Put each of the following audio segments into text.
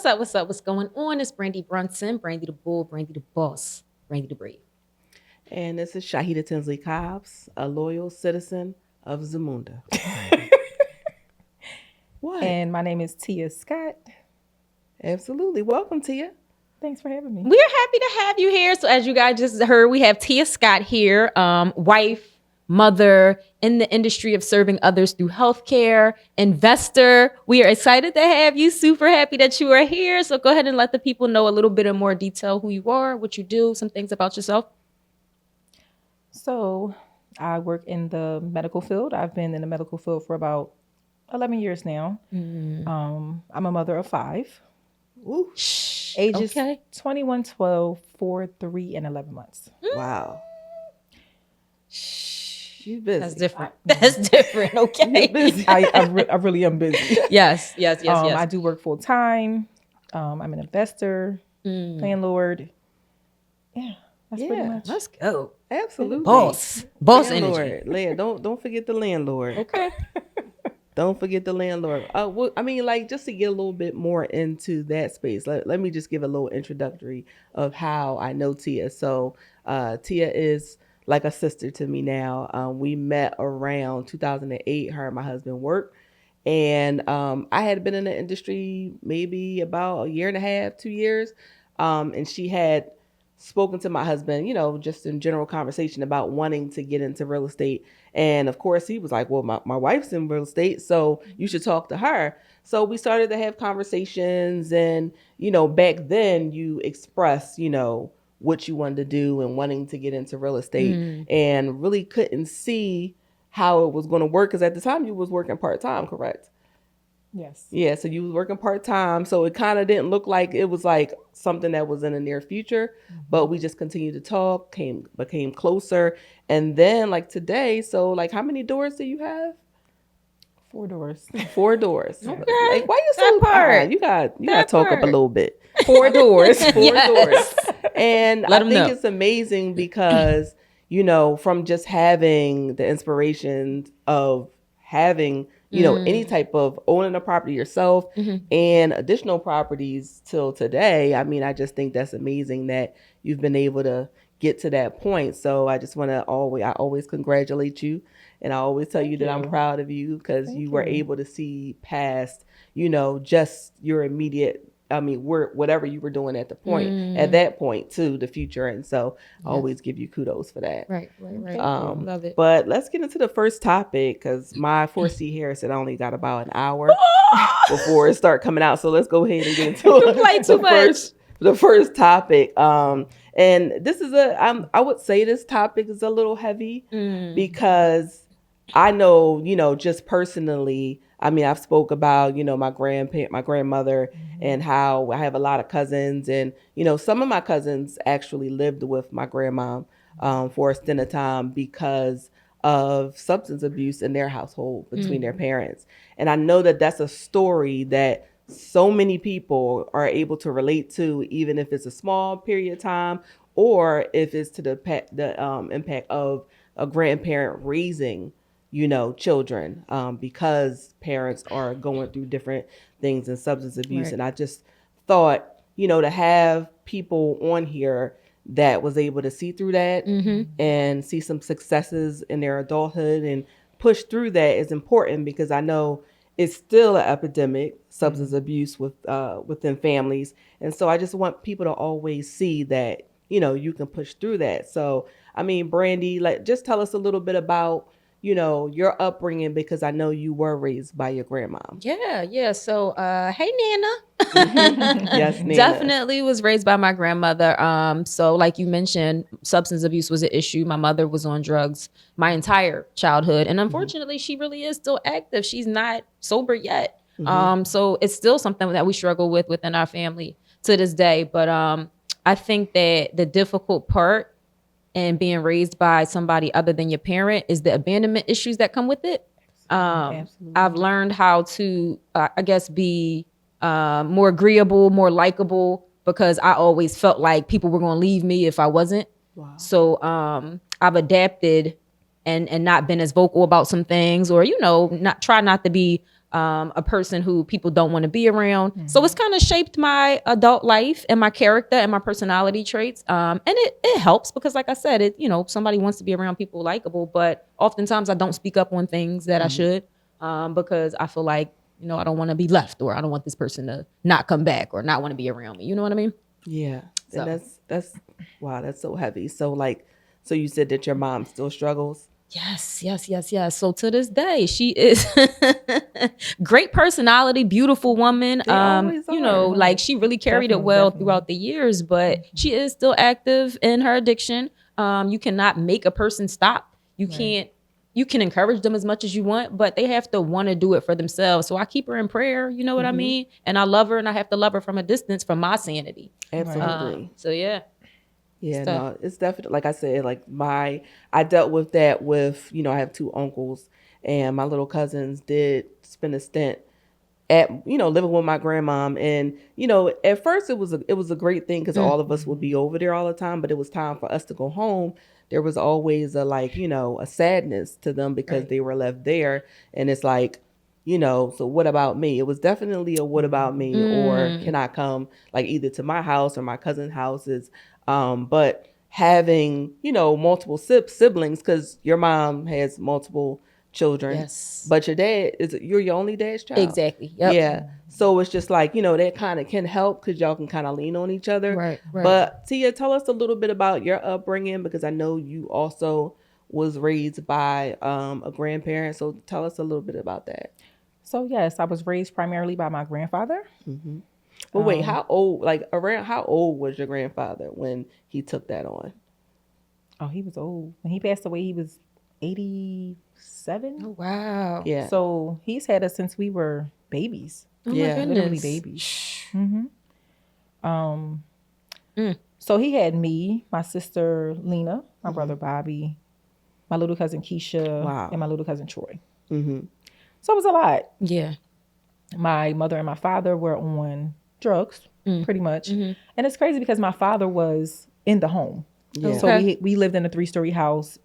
up? What's up? What's going on? It's Brandy Brunson, Brandy the Bull, Brandy the Boss, Brandy the Brave. And this is Shahida Tinsley Cobbs, a loyal citizen of Zamunda. What? And my name is Tia Scott. Absolutely. Welcome, Tia. Thanks for having me. We're happy to have you here. So as you guys just heard, we have Tia Scott here, wife, mother in the industry of serving others through healthcare, investor. We are excited to have you. Super happy that you are here. So go ahead and let the people know a little bit in more detail who you are, what you do, some things about yourself. So I work in the medical field. I've been in the medical field for about 11 years now. I'm a mother of 5. Ooh. Ages 21, 12, 4, 3, and 11 months. Wow. She's busy. That's different. That's different. Okay. Busy. I really am busy. Yes. I do work full time. I'm an investor, landlord. Yeah, that's pretty much. Let's go. Absolutely. Boss landlord. energy. Don't forget the landlord. Okay. Don't forget the landlord. Well, I mean, like, just to get a little bit more into that space, let me just give a little introductory of how I know Tia. So Tia is like a sister to me now. We met around 2008. Her and my husband worked. And I had been in the industry maybe about a year and a half, 2 years. And she had spoken to my husband, just in general conversation about wanting to get into real estate. And of course, he was like, well, my wife's in real estate, so you should talk to her. So we started to have conversations. And, back then you expressed, what you wanted to do and wanting to get into real estate and really couldn't see how it was going to work. Because at the time you was working part-time, correct? Yes. Yeah, so you was working part-time, so it kind of didn't look like it was like something that was in the near future, but we just continued to talk, became closer, and then like today, so like how many doors do you have? 4 doors. 4 doors. Okay. Like, why you so hard? You got to talk up a little bit. 4 doors. 4 doors. And Let I 'em think know. it's amazing because, from just having the inspiration of having any type of owning a property yourself and additional properties till today. I mean, I just think that's amazing that you've been able to get to that point. So I just want to always congratulate you. And I always tell you that I'm proud of you because you were able to see past, just your immediate, whatever you were doing at that point to the future. And so I always give you kudos for that. Right. Love it. But let's get into the first topic because my 4C here said I only got about an hour before it start coming out. So let's go ahead and get into You play too much. The first topic. And this is I would say this topic is a little heavy because I know, just personally, I've spoke about, my grandmother and how I have a lot of cousins and, some of my cousins actually lived with my grandma for a stint of time because of substance abuse in their household between their parents. And I know that that's a story that so many people are able to relate to, even if it's a small period of time or if it's to the impact of a grandparent raising children because parents are going through different things and substance abuse. Right. And I just thought, to have people on here that was able to see through that and see some successes in their adulthood and push through that is important because I know it's still an epidemic, substance abuse within families. And so I just want people to always see that, you can push through that. So, Brandy, just tell us a little bit about your upbringing because I know you were raised by your grandma. Yeah. So, hey, Nana. Yes, Nana. Definitely was raised by my grandmother. So like you mentioned, substance abuse was an issue. My mother was on drugs my entire childhood. And unfortunately, she really is still active. She's not sober yet. So it's still something that we struggle with within our family to this day. But I think that the difficult part and being raised by somebody other than your parent is the abandonment issues that come with it. I've learned how to, be more agreeable, more likable, because I always felt like people were going to leave me if I wasn't. Wow. So I've adapted and not been as vocal about some things or, not to be a person who people don't want to be around. So it's kind of shaped my adult life and my character and my personality traits. And it helps because, like I said, somebody wants to be around people likable, but oftentimes I don't speak up on things that I should because I feel like, I don't want to be left, or I don't want this person to not come back or not want to be around me. You know what I mean? Yeah. So. And that's wow, that's so heavy. So so you said that your mom still struggles? Yes. So to this day, she is great personality, beautiful woman. They always are. Like she really carried it well throughout the years, but she is still active in her addiction. You cannot make a person stop. You can encourage them as much as you want, but they have to want to do it for themselves. So I keep her in prayer, you know what I mean? And I love her, and I have to love her from a distance for my sanity. Absolutely. So yeah. Yeah, no, it's definitely, like I said, like I dealt with that with, I have two uncles, and my little cousins did spend a stint at, living with my grandmom. And, at first it was a great thing because all of us would be over there all the time, but it was time for us to go home. There was always a sadness to them because they were left there. And it's like, so what about me? It was definitely a what about me, or can I come either to my house or my cousin's houses? But having, multiple siblings, because your mom has multiple children, but your dad you're your only dad's child. Exactly. Yep. Yeah. So it's just that kind of can help because y'all can kind of lean on each other. Right. But Tia, tell us a little bit about your upbringing, because I know you also was raised by a grandparent. So tell us a little bit about that. So yes, I was raised primarily by my grandfather. Mm-hmm. But wait, how old? Around how old was your grandfather when he took that on? Oh, he was old. When he passed away, he was 87. Oh wow. Yeah. So he's had us since we were babies. Oh Yeah. my goodness. Literally babies. So he had me, my sister Lena, my brother Bobby, my little cousin Keisha, and my little cousin Troy. Mm-hmm. So it was a lot. Yeah. My mother and my father were on drugs, pretty much. And it's crazy because my father was in the home. Yeah. So we lived in a 3-story house,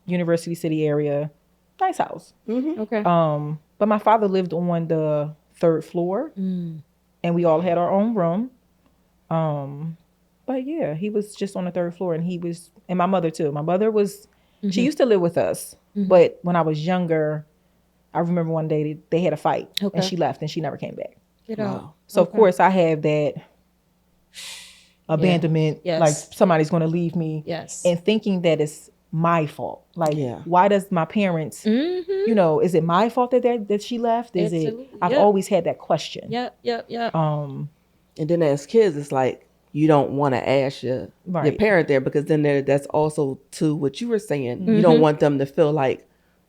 University City area, nice house. Mm-hmm. Okay. But my father lived on the 3rd floor, and we all had our own room. But yeah, he was just on the 3rd floor, and my mother too. My mother was, she used to live with us, but when I was younger, I remember one day they had a fight, and she left, and she never came back. Get out. So of course I have that abandonment, Yes. like somebody's going to leave me, and thinking that it's my fault. Why does my parents, is it my fault that she left? Is Absolutely. I've always had that question. Yep. And then as kids, it's like you don't want to ask your parent there, because then that's also to what you were saying. You don't want them to feel like,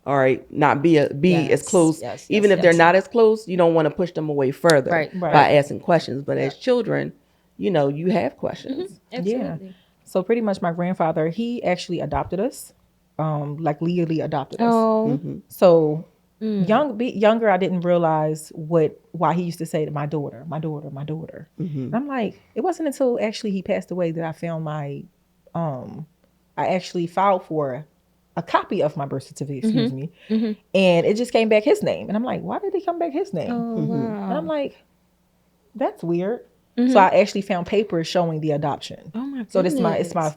all right, not be as close. Even if they're not as close, you don't want to push them away further by asking questions. But as children, you have questions. Absolutely. Yeah. So pretty much my grandfather, he actually adopted us, legally adopted us. Oh. So younger, I didn't realize why he used to say to my daughter, my daughter, my daughter. And I'm like, it wasn't until actually he passed away that I found I actually filed for a copy of my birth certificate, excuse me. And it just came back his name. And I'm like, why did it come back his name? Oh, wow. And I'm like, that's weird. So I actually found papers showing the adoption. Oh my goodness. So it's my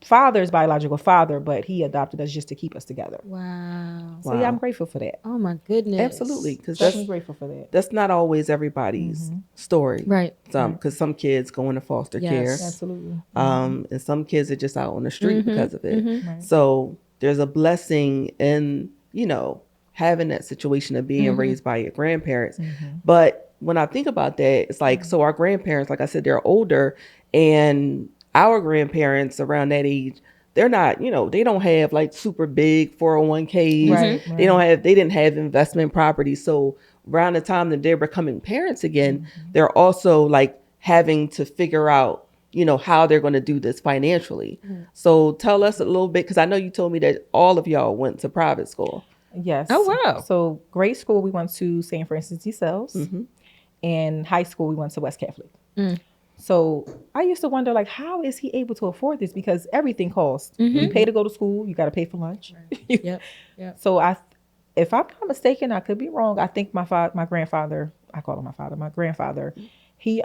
father's biological father, but he adopted us just to keep us together. Wow. So yeah, I'm grateful for that. Oh my goodness. Absolutely, because Definitely grateful for that. that's not always everybody's story, Right. Because some kids go into foster care, Absolutely. and some kids are just out on the street because of it. Right. So there's a blessing in having that situation of being raised by your grandparents. But when I think about that, it's like, so our grandparents, like I said, they're older, and our grandparents around that age, they're not, they don't have super big 401ks. Right. They didn't have investment properties. So around the time that they're becoming parents again, they're also having to figure out, how they're going to do this financially. So tell us a little bit, because I know you told me that all of y'all went to private school. Yes. Oh, wow. So grade school, we went to St. Francis de Sales. And high school, we went to West Catholic. So I used to wonder, how is he able to afford this? Because everything costs. You pay to go to school. You got to pay for lunch. Yep. So if I'm not mistaken, I could be wrong. I think my grandfather, I call him my father, my grandfather, he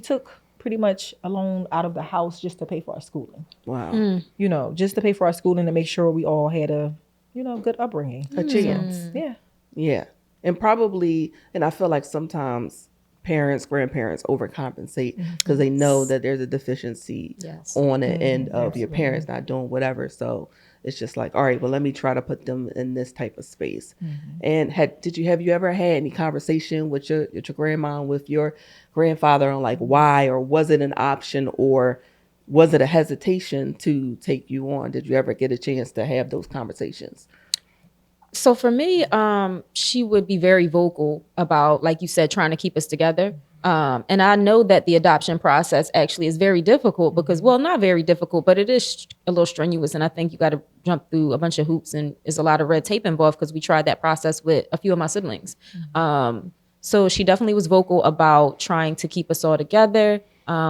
took pretty much a loan out of the house just to pay for our schooling. Wow. You know, just to pay for our schooling to make sure we all had a, you know, good upbringing. A chance. Yeah. Yeah. And probably, and I feel like sometimes parents, grandparents overcompensate because they know that there's a deficiency Yes. on the end of your parents not doing whatever. So it's just like, all right, well, let me try to put them in this type of space. And have you ever had any conversation with your grandma, with your grandfather on like why, or was it an option, or was it a hesitation to take you on? Did you ever get a chance to have those conversations? So for me, she would be very vocal about, like you said, trying to keep us together. And I know that the adoption process actually is very difficult because, well, not very difficult, but it is a little strenuous. And I think you got to jump through a bunch of hoops, and there's a lot of red tape involved because we tried that process with a few of my siblings. So she definitely was vocal about trying to keep us all together.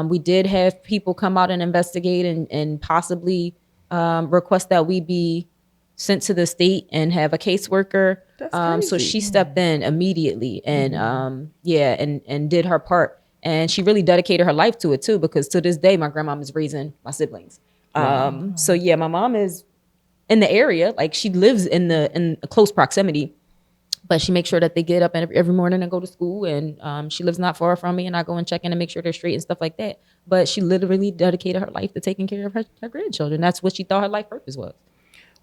We did have people come out and investigate and possibly request that we be sent to the state and have a caseworker. That's So crazy. she stepped in immediately and and did her part. And she really dedicated her life to it too, because to this day my grandmom is raising my siblings. So yeah, my mom is in the area, like she lives in close proximity, but she makes sure that they get up every morning and go to school. And she lives not far from me, and I go and check in and make sure they're straight and stuff like that. But she literally dedicated her life to taking care of her grandchildren. That's what she thought her life purpose was.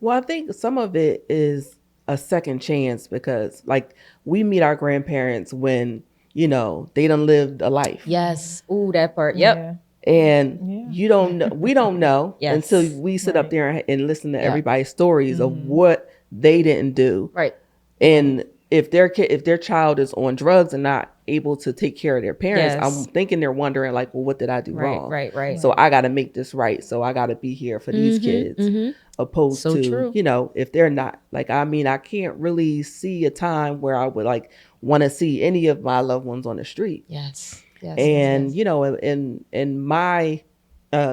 Well, I think some of it is a second chance because, like, we meet our grandparents when, they done lived a life. Yes. Ooh, that part. Yep. Yeah. And you don't know, we don't know Yes. until we sit up there and listen to Yeah. everybody's stories of what they didn't do. Right. And if their child is on drugs and not able to take care of their parents, Yes. I'm thinking they're wondering like, well, what did I do wrong? Right. So I got to make this right. So I got to be here for these kids, opposed So to, true. if they're not like, I mean, I can't really see a time where I would like want to see any of my loved ones on the street. Yes. And in my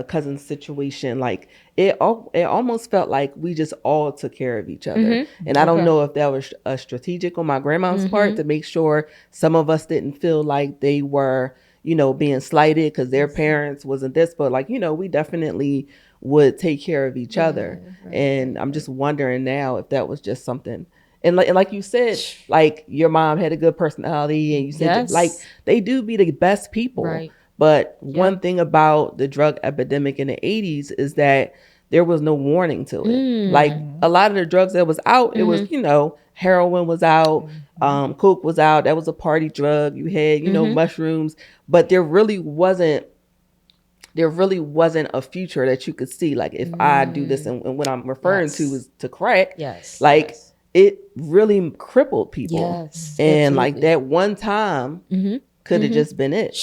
cousin's situation, like it almost felt like we just all took care of each other. And I don't know if that was a strategic on my grandma's part to make sure some of us didn't feel like they were being slighted because their parents wasn't this, but like we definitely would take care of each other. And I'm just wondering now if that was just something. And like you said, like your mom had a good personality, and you said Yes. like they do be the best people. Right. But one thing about the drug epidemic in the 80s is that there was no warning to it. Like a lot of the drugs that was out, it was, heroin was out, coke was out. That was a party drug. You had, mushrooms, but there really wasn't a future that you could see. Like if I do this, and what I'm referring to is to crack. Yes. Like it really crippled people. Yes. And like Absolutely. that one time could have just been it.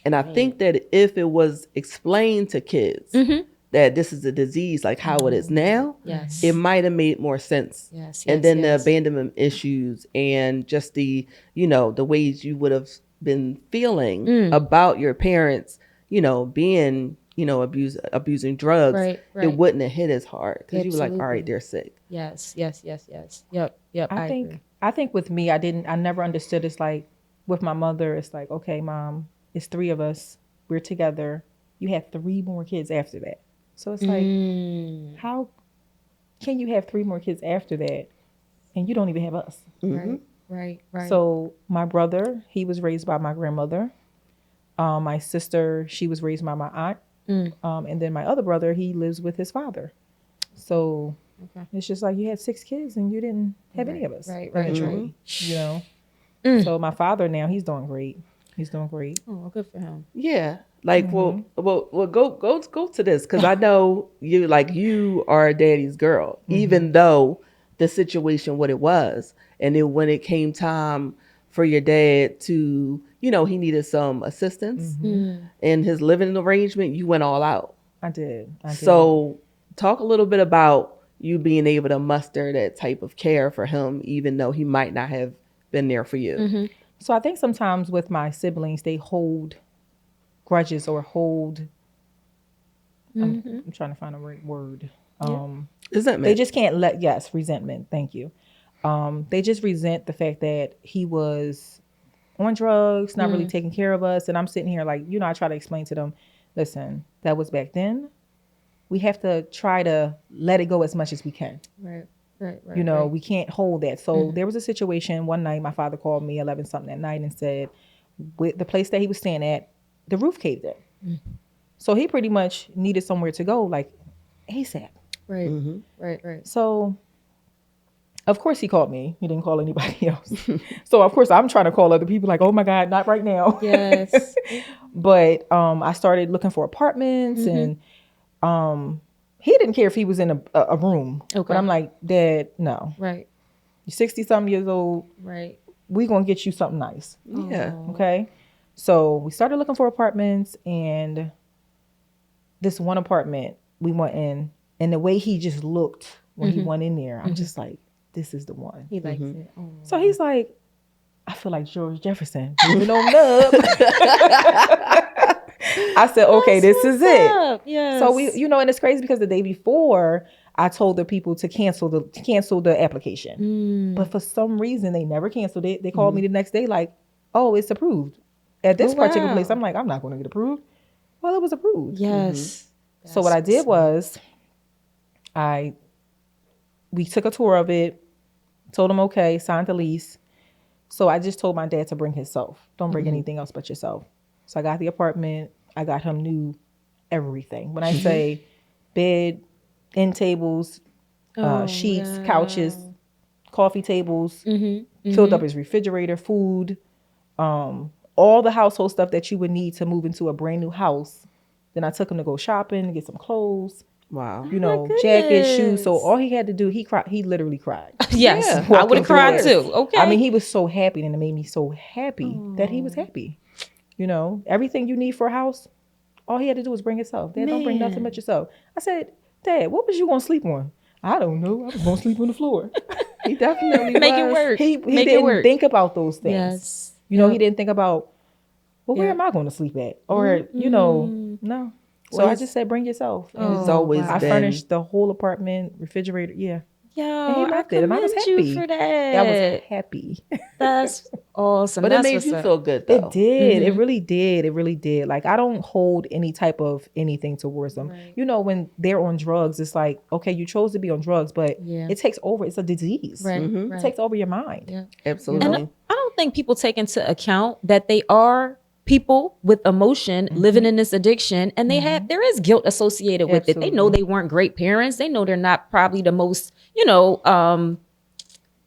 And I think that if it was explained to kids that this is a disease like how it is now, Yes. it might have made more sense. Yes. And then yes. the abandonment issues and just the, the ways you would have been feeling about your parents, being, abusing drugs, Right. it wouldn't have hit as hard because you were like, all Absolutely. right, they're sick. Yes. Yep. I agree. think with me, I never understood. It's like with my mother, it's like, okay, mom, it's 3 of us. We're together. You have 3 more kids after that. So it's like, how can you have 3 more kids after that and you don't even have us? Right. So my brother, he was raised by my grandmother. My sister, she was raised by my aunt. And then my other brother, he lives with his father. So it's just like you had 6 kids and you didn't have any of us. Right. So my father now, he's doing great. Oh, good for him. Yeah. Like, well, go to this. Cause I know you are daddy's girl, even though the situation, what it was. And then when it came time for your dad to, he needed some assistance in his living arrangement, you went all out. I did. So talk a little bit about you being able to muster that type of care for him, even though he might not have been there for you. So I think sometimes with my siblings, they hold grudges or hold. I'm trying to find a right word. Resentment. They just can't resentment. Thank you. They just resent the fact that he was on drugs, not really taking care of us. And I'm sitting here like, I try to explain to them, listen, that was back then. We have to try to let it go as much as we can. Right. We can't hold that. So there was a situation one night, my father called me 11 something at night and said, with the place that he was staying at, the roof caved in. So he pretty much needed somewhere to go, like ASAP. Right. Right. So of course he called me. He didn't call anybody else. So of course I'm trying to call other people like, oh my God, not right now. Yes. But I started looking for apartments and he didn't care if he was in a room. Okay. But I'm like, Dad, no. Right. You're 60-something years old. Right. We're going to get you something nice. Yeah. Okay. So we started looking for apartments, and this one apartment we went in, and the way he just looked when he went in there, I'm just like, this is the one. He likes it. Oh. So he's like, I feel like George Jefferson moving on up. I said, okay, this is it. Yes. So we, and it's crazy because the day before I told the people to cancel the application, but for some reason they never canceled it. They called me the next day like, oh, it's approved at this particular place. I'm like, I'm not going to get approved. Well, it was approved. Yes. So what I did was we took a tour of it, told him, okay, signed the lease. So I just told my dad to bring himself. Don't bring anything else but yourself. So I got the apartment. I got him new everything. When I say bed, end tables, sheets, couches, coffee tables, filled up his refrigerator, food, all the household stuff that you would need to move into a brand new house. Then I took him to go shopping, get some clothes. Wow. Jackets, shoes. So all he had to do, he cried. He literally cried. Yes. Yeah. I would have cried too. Okay. I mean, he was so happy, and it made me so happy that he was happy. Everything you need for a house, all he had to do was bring himself. Dad, don't bring nothing but yourself. I said, Dad, what was you going to sleep on? I don't know. I was going to sleep on the floor. He definitely Make was. it work. He Make it didn't work. think about those things. Yes. He didn't think about, well, where am I going to sleep at? Or, no. So I just said, bring yourself. And It's always I been. furnished the whole apartment, refrigerator. Yeah. Yo, And he I loved it. And I was commend happy. you for that. I was happy. That's awesome. But That's it made what's you up. feel good, though. It did. It really did. It really did. Like, I don't hold any type of anything towards them. Right. When they're on drugs, it's like, okay, you chose to be on drugs, but it takes over. It's a disease. Right. It takes over your mind. Yeah. Absolutely. And I don't think people take into account that they are people with emotion living in this addiction, and there is guilt associated with it. They know they weren't great parents. They know they're not probably the most,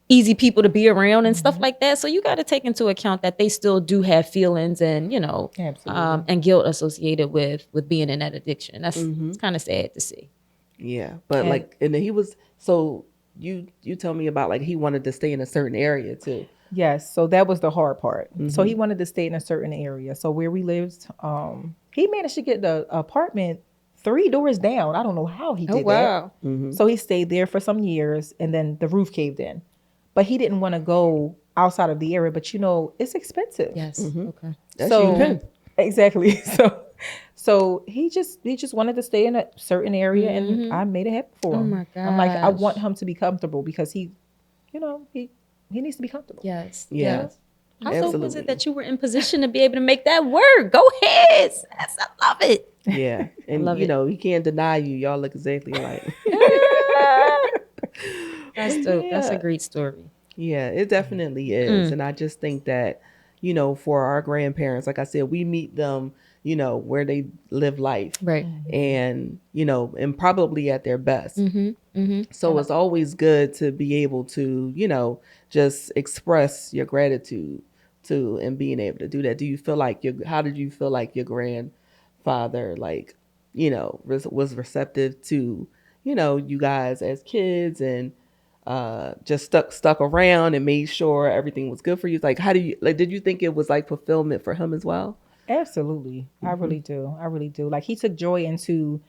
easy people to be around and stuff like that. So you got to take into account that they still do have feelings and, and guilt associated with being in that addiction. That's it's kind of sad to see. Yeah. But and then he was, so you tell me about like he wanted to stay in a certain area too. Yes. So that was the hard part. So he wanted to stay in a certain area. So where we lived, he managed to get the apartment 3 doors down. I don't know how he did that. So he stayed there for some years, and then the roof caved in. But he didn't want to go outside of the area. But it's expensive. Yes. Okay. That's exactly. So he just wanted to stay in a certain area, and I made it happen for him. Oh my I'm like, I gosh. want him to be comfortable because he needs to be comfortable. Yes. Yeah. Yes. How dope was Absolutely. it that you were in position to be able to make that work? Go ahead. I love it. Yeah. And love it. he can't deny you. Y'all look exactly alike. That's dope. That's a great story. Yeah, it definitely is. And I just think that, for our grandparents, like I said, we meet them, where they live life. Right. And, and probably at their best. So it's always good to be able to, just express your gratitude to and being able to do that. Do you feel like how did you feel like your grandfather, like, was receptive to, you guys as kids and just stuck around and made sure everything was good for you? Like, did you think it was like fulfillment for him as well? Absolutely. I really do. Like, he took joy into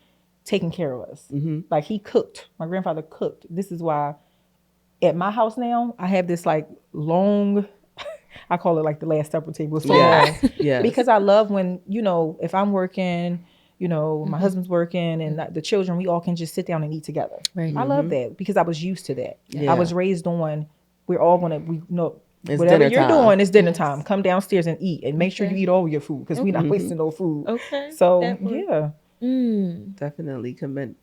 taking care of us. Like, he cooked. My grandfather cooked. This is why at my house now, I have this like long, I call it like the Last Supper table. It's so long. Yes. Because I love when, if I'm working, my husband's working and the children, we all can just sit down and eat together. Right. I love that because I was used to that. Yeah. I was raised on we're all gonna we know It's whatever dinner you're time. doing, it's dinner time. Come downstairs and eat, and make sure you Okay. eat all your food because we're not Mhm. wasting no food. Okay. So That works. yeah, Definitely commend.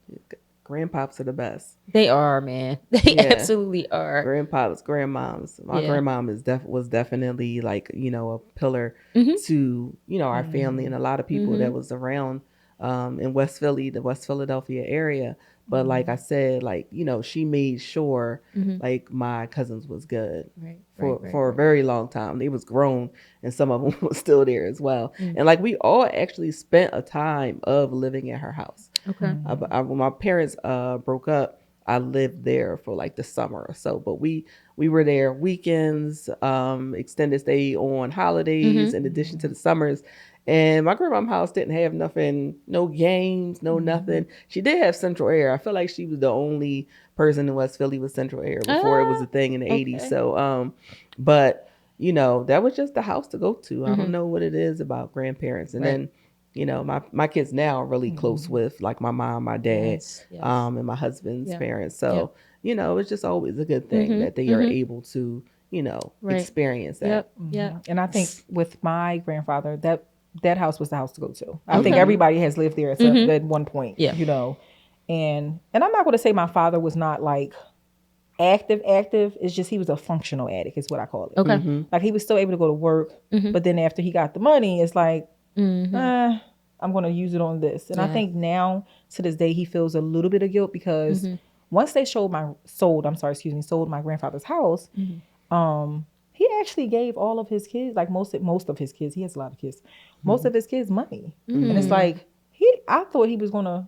Grandpops are the best. They are, man. They Yeah. absolutely are. Grandpops, grandmoms. My Yeah. grandmom was definitely like, a pillar Mm-hmm. to, our family and a lot of people that was around in West Philly, the West Philadelphia area. But like I said, like, she made sure like my cousins was good Right. for a very long time. They was grown and some of them was still there as well. And like we all actually spent a time of living at her house. Okay. When my parents broke up, I lived there for like the summer or so, but we were there weekends, extended stay on holidays, in addition to the summers. And my grandma's house didn't have nothing, no games, no nothing. She did have central air. I feel like she was the only person in West Philly with central air before it was a thing in the 80s. So, but that was just the house to go to. I don't know what it is about grandparents. And then my kids now are really close with like my mom, my dad, Yes, yes. and my husband's Yep. parents. So, it's just always a good thing that they are able to, Right. experience that. Yep. Yep. and I think with my grandfather, that house was the house to go to. I think everybody has lived there at one point. Yeah. And I'm not going to say my father was not like active. It's just he was a functional addict is what I call it. Okay. Like he was still able to go to work, but then after he got the money, it's like, I'm going to use it on this. And I think now to this day, he feels a little bit of guilt because once they sold my grandfather's house, he actually gave all of his kids, like most of his kids, he has a lot of kids, most of his kids money. And it's like, I thought he was going to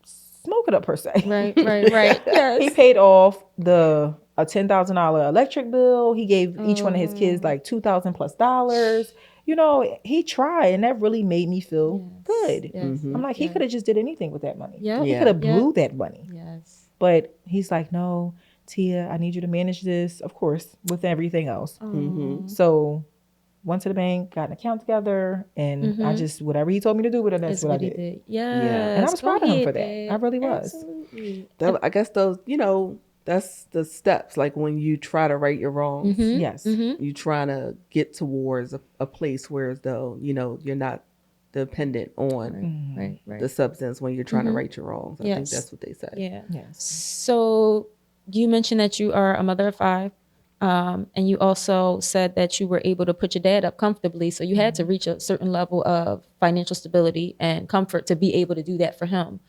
smoke it up per se. Right. Yes. He paid off a $10,000 electric bill. He gave each one of his kids like $2,000+. He tried, and that really made me feel good. Yes. I'm like, he could have just did anything with that money. Yep. He Yeah. could have blew that money. Yes. But he's like, no, Tia, I need you to manage this, of course, with everything else. So went to the bank, got an account together, and I just, whatever he told me to do with it, that's what I did. Yeah. And I was proud of him for that. I really was. Absolutely. I guess those, that's the steps. Like when you try to right your wrongs, Yes. you trying to get towards a place where as though, you're not dependent on Right. the substance when you're trying to right your wrongs. I think Yes. that's what they say. Yeah. Yes. So you mentioned that you are a mother of 5. And you also said that you were able to put your dad up comfortably. So you had to reach a certain level of financial stability and comfort to be able to do that for him.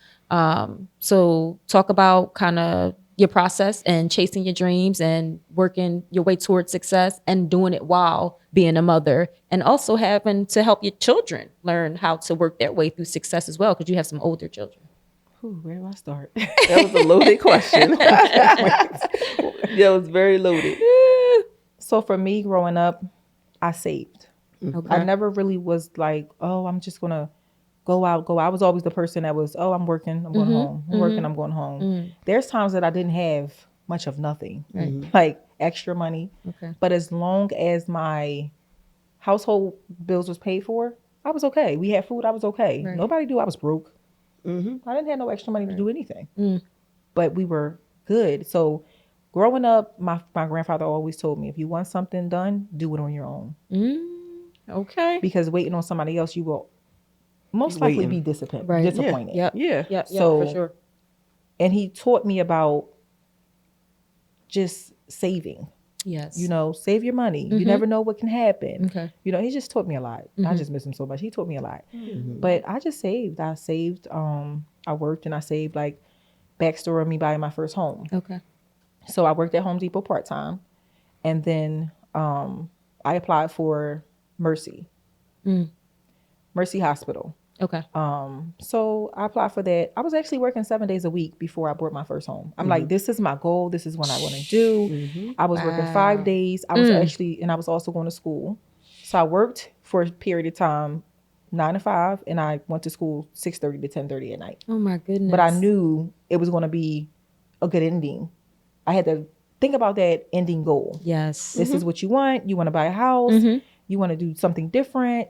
So talk about kind of your process and chasing your dreams and working your way towards success and doing it while being a mother and also having to help your children learn how to work their way through success as well, because you have some older children. Ooh, where do I start? That was a loaded question. That was very loaded. So for me growing up, I saved. Okay. I never really was like, oh, I'm just going to go out. I was always the person that was, oh, I'm working, I'm going home. I'm working, I'm going home. There's times that I didn't have much of nothing, like extra money. Okay. But as long as my household bills was paid for, I was okay. We had food, I was okay. Right. Nobody knew I was broke. I didn't have no extra money to do anything. But we were good. So growing up, my grandfather always told me, if you want something done, do it on your own. Okay. Because waiting on somebody else, you will most likely be disappointed. Right. Disappointed. Yep. Yeah. Yep. So- for sure. And he taught me about just saving. Yes. Save your money. You never know what can happen. Okay. He just taught me a lot. I just miss him so much. He taught me a lot. But I just saved. I worked and I saved. Like, backstory of me buying my first home. Okay. So I worked at Home Depot part-time. And then I applied for Mercy. Mercy Hospital. Okay. So I applied for that. I was actually working 7 days a week before I bought my first home. I'm like, this is my goal. This is what I want to do. I was working 5 days. I was and I was also going to school. So I worked for a period of time, 9 to 5, and I went to school 6:30 to 10:30 at night. Oh my goodness. But I knew it was going to be a good ending. I had to think about that ending goal. Yes. This is what you want. You want to buy a house. You want to do something different.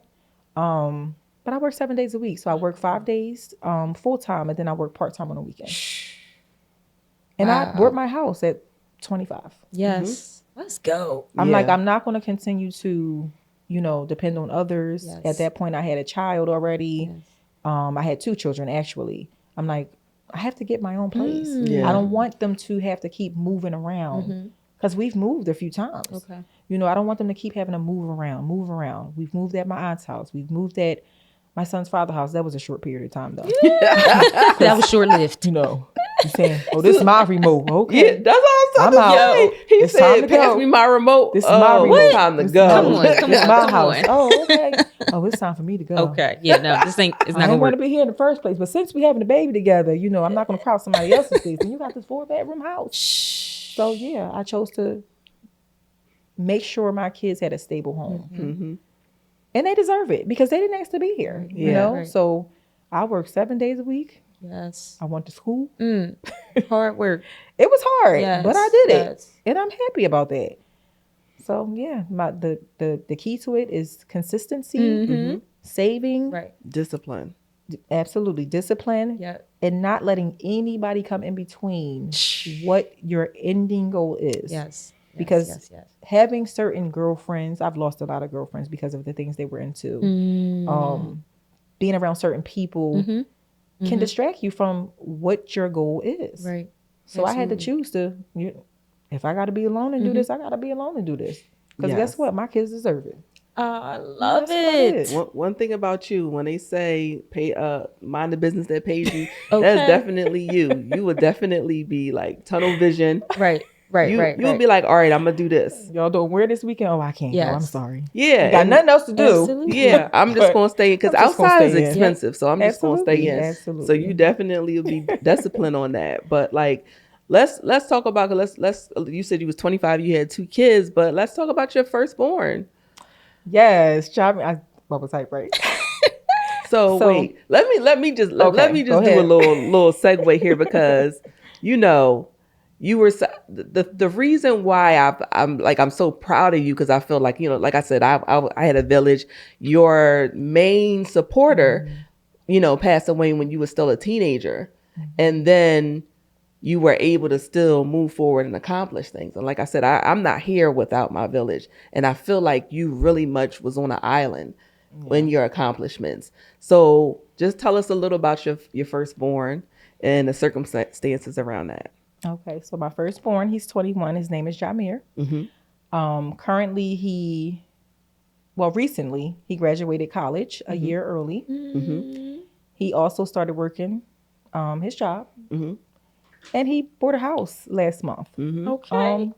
But I work 7 days a week. So I work 5 days full time, and then I work part time on the weekend. And I bought my house at 25. Yes. Let's go. I'm like, I'm not going to continue to, depend on others. Yes. At that point, I had a child already. Yes. I had 2 children, actually. I'm like, I have to get my own place. Yeah. I don't want them to have to keep moving around because we've moved a few times. Okay. I don't want them to keep having to move around. We've moved at my aunt's house. We've moved at my son's father's house. That was a short period of time, though. That was short lived. You saying, oh, this is my remote. Okay. Yeah, that's all I was talking about. He It's time said, to pass go. me my remote. This is my remote. It's time to go. Come on, come This is my come house. on. Oh, okay. Oh, it's time for me to go. Okay. Yeah, no, it's I not gonna didn't want work. to be here in the first place, but since we having a baby together, I'm not going to crowd somebody else's place. And you got this 4-bedroom house. So yeah, I chose to make sure my kids had a stable home, Mm-hmm. and they deserve it because they didn't ask to be here. Right. So I work 7 days a week. Yes. I went to school. Hard work. It was hard, Yes, but I did yes. it, and I'm happy about that. So yeah, the key to it is consistency, saving, Right. Discipline. absolutely discipline, Yeah. and not letting anybody come in between what your ending goal is. Yes. Because yes. having certain girlfriends, I've lost a lot of girlfriends because of the things they were into. Being around certain people can distract you from what your goal is. Right. So I had to choose to, if I got to be alone and do this, I got to be alone and do this. Because guess what? My kids deserve it. I love That's what it it. is. One thing about you, when they say mind the business that pays you, Okay. that's definitely you. You would definitely be like tunnel vision. Right. You'll be like, all right, I'm gonna do this. Y'all doing where this weekend? Oh, I can't go. I'm Yes. sorry. Yeah, Got and- nothing else to do. Absolutely. Yeah, I'm just gonna stay in because I'm just gonna outside is stay in. expensive, so I'm just gonna stay in. Absolutely. So you definitely will be disciplined on that. But like, let's talk about let's. You said you was 25, you had 2 kids, but let's talk about your firstborn. Yes, bubble type, right? So wait, let me just Okay, do go a ahead. little segue here because you were the reason why I'm so proud of you because I feel like like I said I had a village. Your main supporter, passed away when you were still a teenager, and then you were able to still move forward and accomplish things. And like I said, I'm not here without my village, and I feel like you really much was on an island in your accomplishments. So just tell us a little about your firstborn and the circumstances around that. Okay, so my firstborn, he's 21. His name is Jameer. Currently, recently he graduated college a year early. He also started working his job, and he bought a house last month. Okay.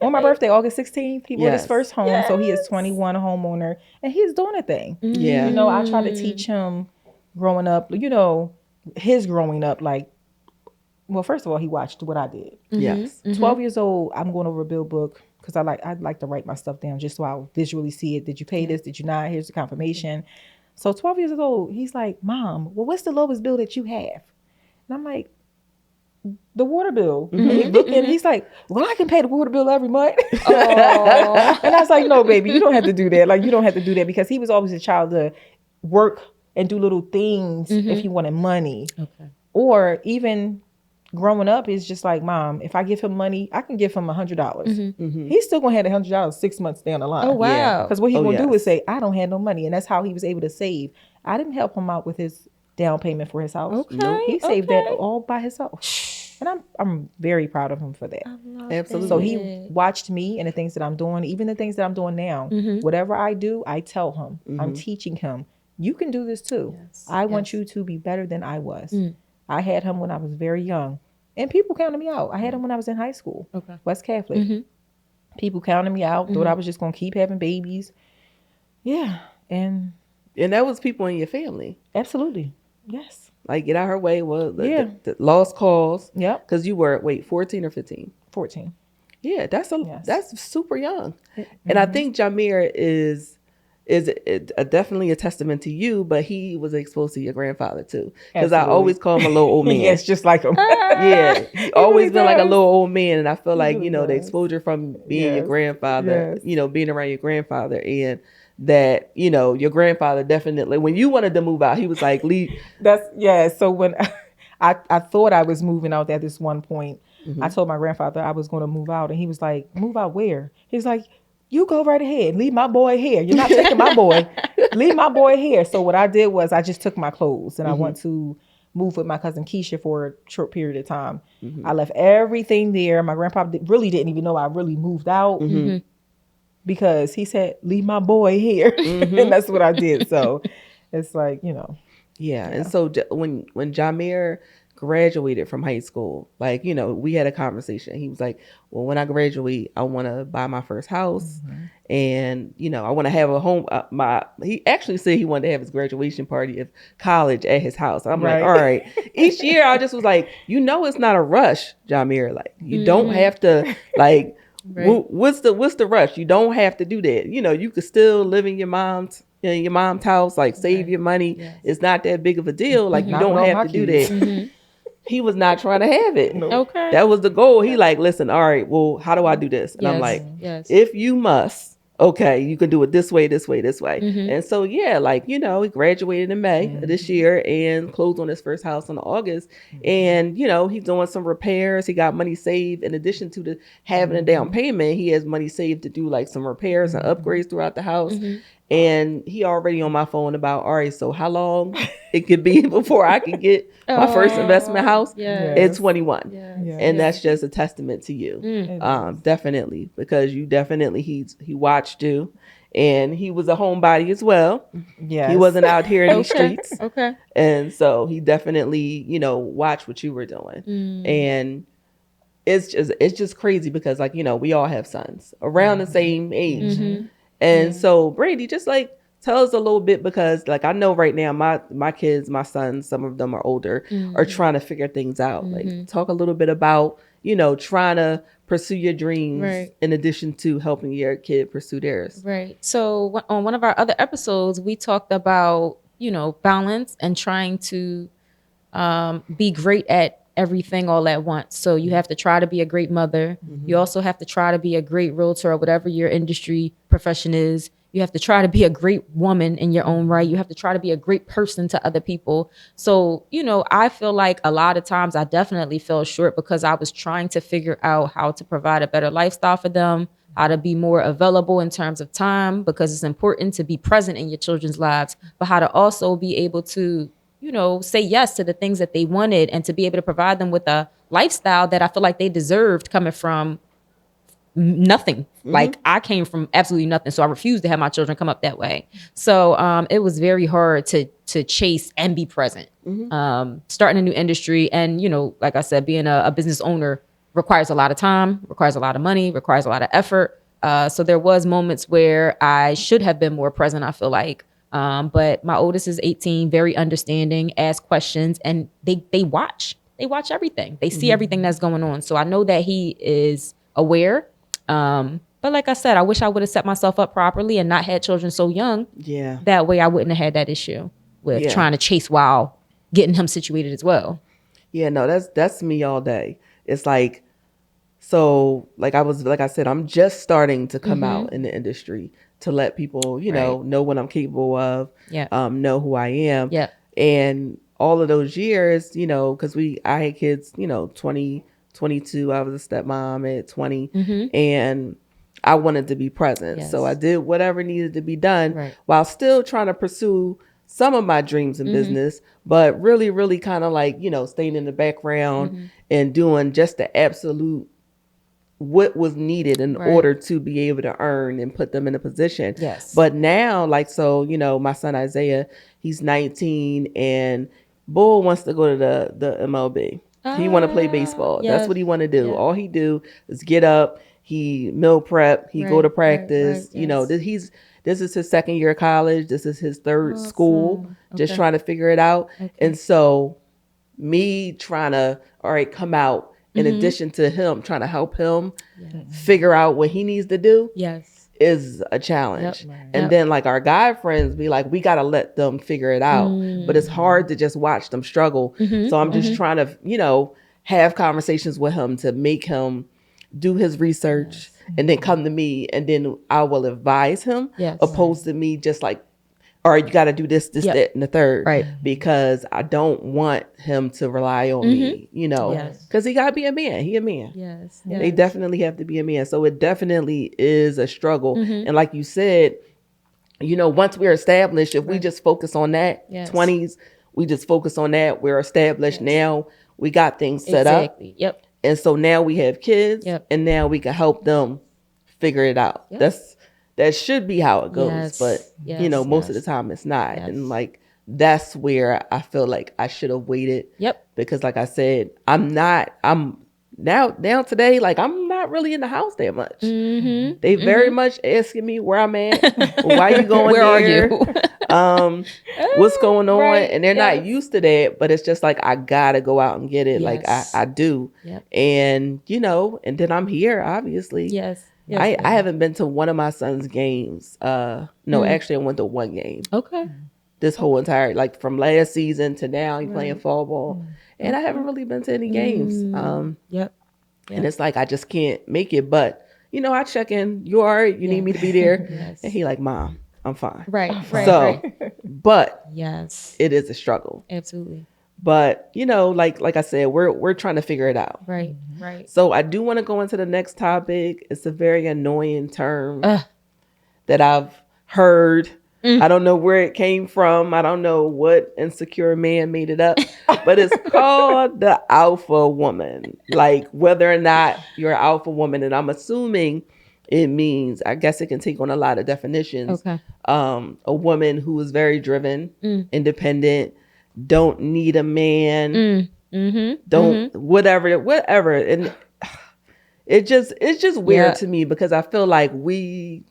On my birthday, August 16th, he bought his Yes. first home. So he is 21, a homeowner, and he's doing a thing. Yeah. I try to teach him growing up, his growing up, like, well, first of all, he watched what I did. Yes. 12 years old, I'm going over a bill book because I'd like to write my stuff down just so I'll visually see it. Did you pay this? Did you not? Here's the confirmation. So 12 years old, he's like, Mom, well, what's the lowest bill that you have? And I'm like, the water bill. And he looked and he's like, well, I can pay the water bill every month. And I was like, no, baby, you don't have to do that. Like, you don't have to do that because he was always a child to work and do little things if he wanted money. Okay. Or even growing up is just like, Mom, if I give him money, I can give him $100. He's still gonna have $100 6 months down the line. Oh, wow. Because what he's gonna do yes. is say, I don't have no money, and that's how he was able to save. I didn't help him out with his down payment for his house. Okay, He saved okay. that all by himself, and I'm very proud of him for that. Absolutely. So he watched me and the things that I'm doing, even the things that I'm doing now. Whatever I do, I tell him. I'm teaching him. You can do this too. Yes, I want you to be better than I was. I had him when I was very young. And people counted me out. I had him when I was in high school, West Catholic. People counted me out, thought I was just going to keep having babies. Yeah. And that was people in your family. absolutely. Yes. Like, get out her way. Well, the lost cause. Yep. Because you were, 14 or 15? 14. Yeah, that's Yes. that's super young. And I think Jameer is definitely a testament to you, but he was exposed to your grandfather too. Because I Absolutely. always call him a little old man. Yes, just like him. Yeah, he always really been like a does. little old man, and I feel like really the does. exposure from being your Yes. grandfather, Yes. being around your grandfather, and that your grandfather definitely, when you wanted to move out, he was like, leave. So when I thought I was moving out at this one point, I told my grandfather I was going to move out, and he was like, "Move out where?" He's like, "You go right ahead. Leave my boy here. You're not taking my boy. Leave my boy here." So what I did was I just took my clothes and I went to move with my cousin Keisha for a short period of time. I left everything there. My grandpa really didn't even know I really moved out because he said, "Leave my boy here," and that's what I did. So it's like, Yeah. And so when Jameer graduated from high school, like, we had a conversation. He was like, well, when I graduate, I want to buy my first house and, I want to have a home. He actually said he wanted to have his graduation party of college at his house. I'm like, all right. Each year I just was like, it's not a rush, Jameer. Like, you don't have to like, what's the rush? You don't have to do that. You could still live in your mom's house, like save your money. Yes. It's not that big of a deal. Like, you don't have to do that. He was not trying to have it. Okay. That was the goal. He like, listen, all right, well, how do I do this? And I'm like, if you must, okay, you can do it this way, this way, this way. And so, like, he graduated in May of this year and closed on his first house in August. And, he's doing some repairs. He got money saved. In addition to having a down payment, he has money saved to do like some repairs and upgrades throughout the house. And he already on my phone about, all right, so how long it could be before I can get my first investment house at 21. And that's just a testament to you. Definitely, because you definitely, he watched you and he was a homebody as well. He wasn't out here in these streets. And so he definitely, watched what you were doing. And it's just crazy because, like, we all have sons around the same age. And so, Brandy, just like tell us a little bit, because like I know right now my kids, my sons, some of them are older, are trying to figure things out. Like, talk a little bit about, trying to pursue your dreams in addition to helping your kid pursue theirs. Right. So on one of our other episodes, we talked about, balance and trying to be great at everything all at once. So you have to try to be a great mother. You also have to try to be a great realtor or whatever your industry profession is. You have to try to be a great woman in your own right. You have to try to be a great person to other people. So, I feel like a lot of times I definitely fell short because I was trying to figure out how to provide a better lifestyle for them, how to be more available in terms of time, because it's important to be present in your children's lives, but how to also be able to say yes to the things that they wanted and to be able to provide them with a lifestyle that I feel like they deserved coming from nothing. Like, I came from absolutely nothing. So I refused to have my children come up that way. So it was very hard to chase and be present. Starting a new industry and, like I said, being a business owner requires a lot of time, requires a lot of money, requires a lot of effort. So there was moments where I should have been more present, I feel like. But my oldest is 18, very understanding, ask questions, and they watch everything. They see everything that's going on. So I know that he is aware. But like I said, I wish I would have set myself up properly and not had children so young. Yeah. That way I wouldn't have had that issue with trying to chase while getting him situated as well. Yeah, no, that's me all day. It's like, so like I said, I'm just starting to come out in the industry to let people, know what I'm capable of, know who I am. Yeah. And all of those years, because I had kids, 20, 22, I was a stepmom at 20, and I wanted to be present. Yes. So I did whatever needed to be done while still trying to pursue some of my dreams in business, but really, really kind of like, staying in the background and doing just the absolute what was needed in order to be able to earn and put them in a position. Yes. But now, like, so, my son Isaiah, he's 19 and Bull wants to go to the MLB. He want to play baseball. Yes. That's what he want to do. Yeah. All he do is get up, he meal prep, he go to practice. Yes. This is his second year of college. This is his third school, just trying to figure it out. Okay. And so me trying to, come out in addition to him, trying to help him figure out what he needs to do is a challenge. Yep. And then like our guy friends be like, we got to let them figure it out. But it's hard to just watch them struggle. So I'm just trying to, have conversations with him to make him do his research and then come to me and then I will advise him opposed to me just like, or you got to do this, Yep. that, and the third. Right. Because I don't want him to rely on me, you know, Yes. because he got to be a man. He a man. Yes. They definitely have to be a man. So it definitely is a struggle. And like you said, you know, once we're established, if we just focus on that, Yes. 20s, we just focus on that. We're established now. We got things set up. Exactly. Yep. And so now we have kids, Yep. and now we can help them figure it out. Yep. That should be how it goes. Yes. But you know, most of the time it's not. Yes. And like that's where I feel like I should have waited. Yep. Because like I said, I'm now today, like I'm not really in the house that much. They very much asking me where I'm at, why you going Where there? are you? What's going on? Right. And they're not used to that, but it's just like I gotta go out and get it. Like Yes. I do. Yep. And you know, and then I'm here, obviously. Yes. I haven't been to one of my son's games. No, actually I went to one game. Okay. This whole entire, like from last season to now, he playing fall ball. And I haven't really been to any games. Yep. And it's like I just can't make it. But you know, I check in. You all right? You need me to be there? Yes. And he like, Mom, I'm fine. Right. So, but Yes. it is a struggle. Absolutely. But you know, like I said, we're trying to figure it out. Right. Right. So I do want to go into the next topic. It's a very annoying term that I've heard. I don't know where it came from. I don't know what insecure man made it up, but it's called the alpha woman. Like whether or not you're an alpha woman, and I'm assuming it means, I guess it can take on a lot of definitions. Okay. A woman who is very driven, independent, don't need a man, don't whatever, and it's just weird to me because I feel like we.